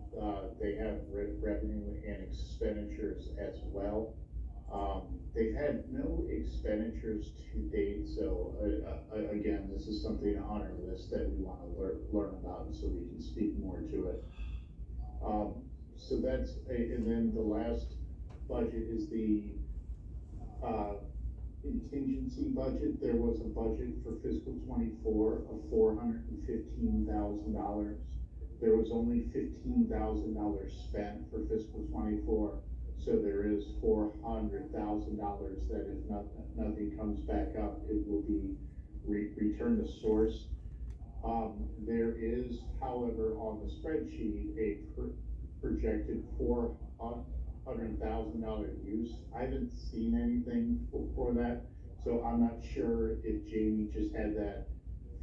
they have revenue and expenditures as well. They've had no expenditures to date, so, again, this is something on our list that we wanna learn about, so we can speak more to it. So that's, and then the last budget is the, contingency budget. There was a budget for fiscal 24 of $415,000. There was only $15,000 spent for fiscal 24. So there is $400,000 that if nothing comes back up, it will be returned to source. There is, however, on the spreadsheet, a projected $400,000 use. I haven't seen anything for that, so I'm not sure if Jamie just had that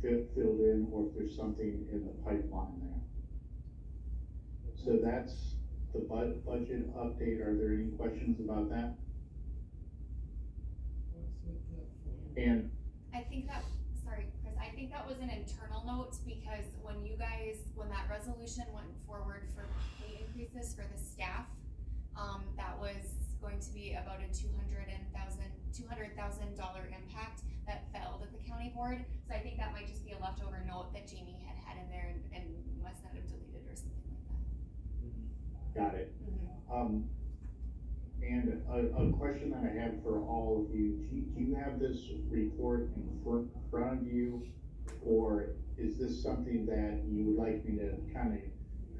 filled in, or if there's something in the pipeline there. So that's the budget update. Are there any questions about that? And I think that, sorry, Chris, I think that was an internal note, because when that resolution went forward for pay increases for the staff, that was going to be about a $200,000 impact that failed at the county board. So I think that might just be a leftover note that Jamie had in there and must not have deleted or something like that. got it. Mm-hmm. And a question that I have for all of you, do you have this report in front of you, or is this something that you would like me to kind of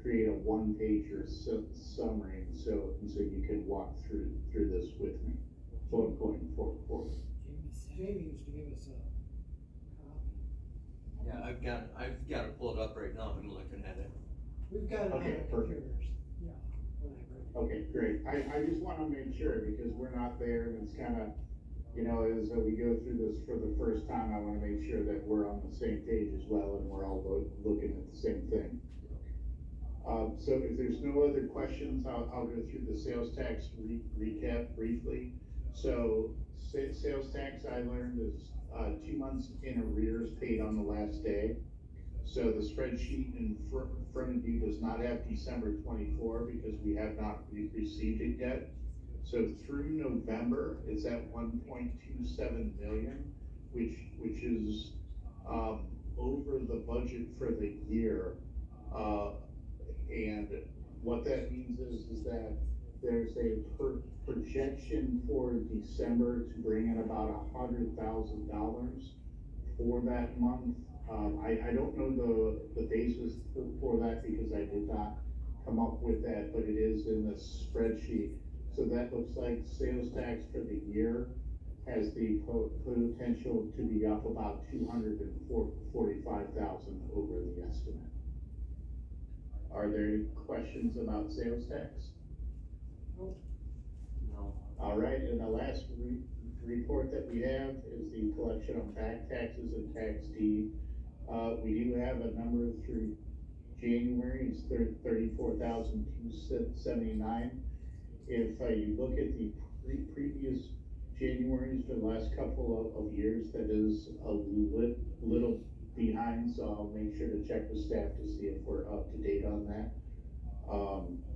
create a one-pager summary, and so you can walk through this with me going forward? Jamie used to give us a copy. Yeah, I've got to pull it up right now, I'm looking at it. We've got it on Okay, our perfect. computers. Yeah. Okay, great. I just wanna make sure, because we're not there, and it's kinda, as we go through this for the first time, I wanna make sure that we're on the same page as well, and we're all looking at the same thing. So if there's no other questions, I'll go through the sales tax recap briefly. So sales tax, I learned, is 2 months in arrears paid on the last day. So the spreadsheet in front of you does not have December 24, because we have not received it yet. So through November, it's at 1.27 million, which is over the budget for the year. And what that means is that there's a projection for December to bring in about $100,000 for that month. I don't know the basis for that, because I did not come up with that, but it is in the spreadsheet. So that looks like sales tax for the year has the potential to be up about 245,000 over the estimate. Are there any questions about sales tax? No. All right, and the last report that we have is the collection of back taxes and tax deed. We do have a number through January, it's 34,279. If you look at the previous Januaries for the last couple of years, that is a little behind, so I'll make sure to check with staff to see if we're up to date on that.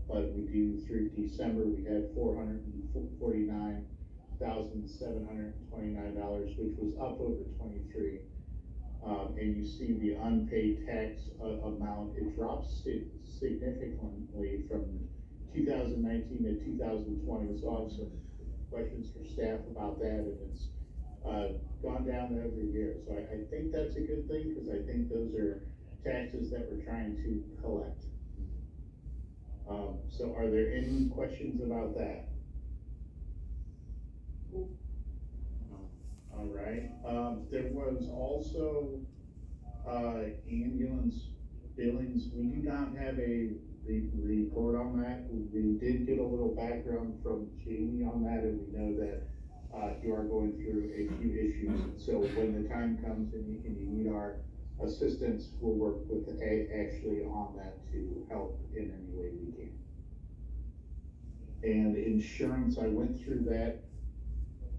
But we do through December, we had $449,729, which was up over 23. And you see the unpaid tax amount, it drops significantly from 2019 to 2020. So I have some questions for staff about that, and it's gone down every year. So I think that's a good thing, because I think those are taxes that we're trying to collect. So are there any questions about that? All right, there was also, ambulance billings. We do not have a report on that. We did get a little background from Jamie on that, and we know that, you are going through a few issues. So when the time comes and you need our assistance, we'll work with Ashley on that to help in any way we can. And insurance, I went through that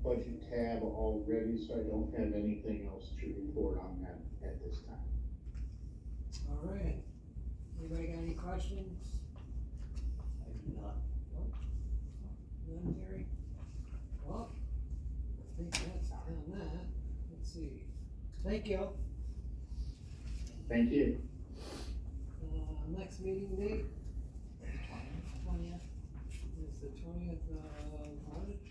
budget tab already, so I don't have anything else to report on that at this time. All right, anybody got any questions? I do not. None, Terry? Well, I think that's on that, let's see, thank you. Thank you. Next meeting date? 20th. Is the 20th of March?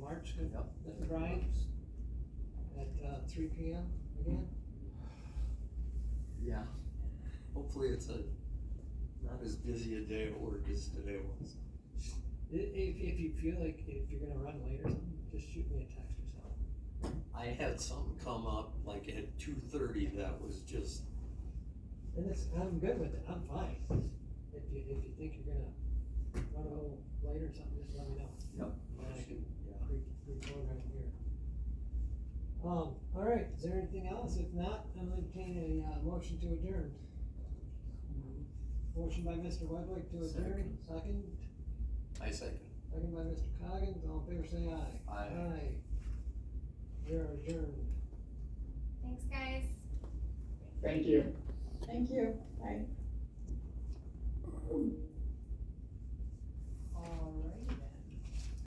March, good. Yep. Mr. Brian? At 3 p.m. again? Yeah. Hopefully it's not as busy a day at work as today was. If you feel like, if you're gonna run late or something, just shoot me a text or something. I had something come up like at 2:30 that was just. And I'm good with it, I'm fine. If you think you're gonna run a little late or something, just let me know. Yep. And I can reprogram here. All right, is there anything else? If not, I'm gonna entertain a motion to adjourn. Motion by Mr. Wedwick to adjourn, second. I second. Second by Mr. Coggins, all in favor say aye. Aye. We are adjourned. Thanks, guys. Thank you. Thank you, bye.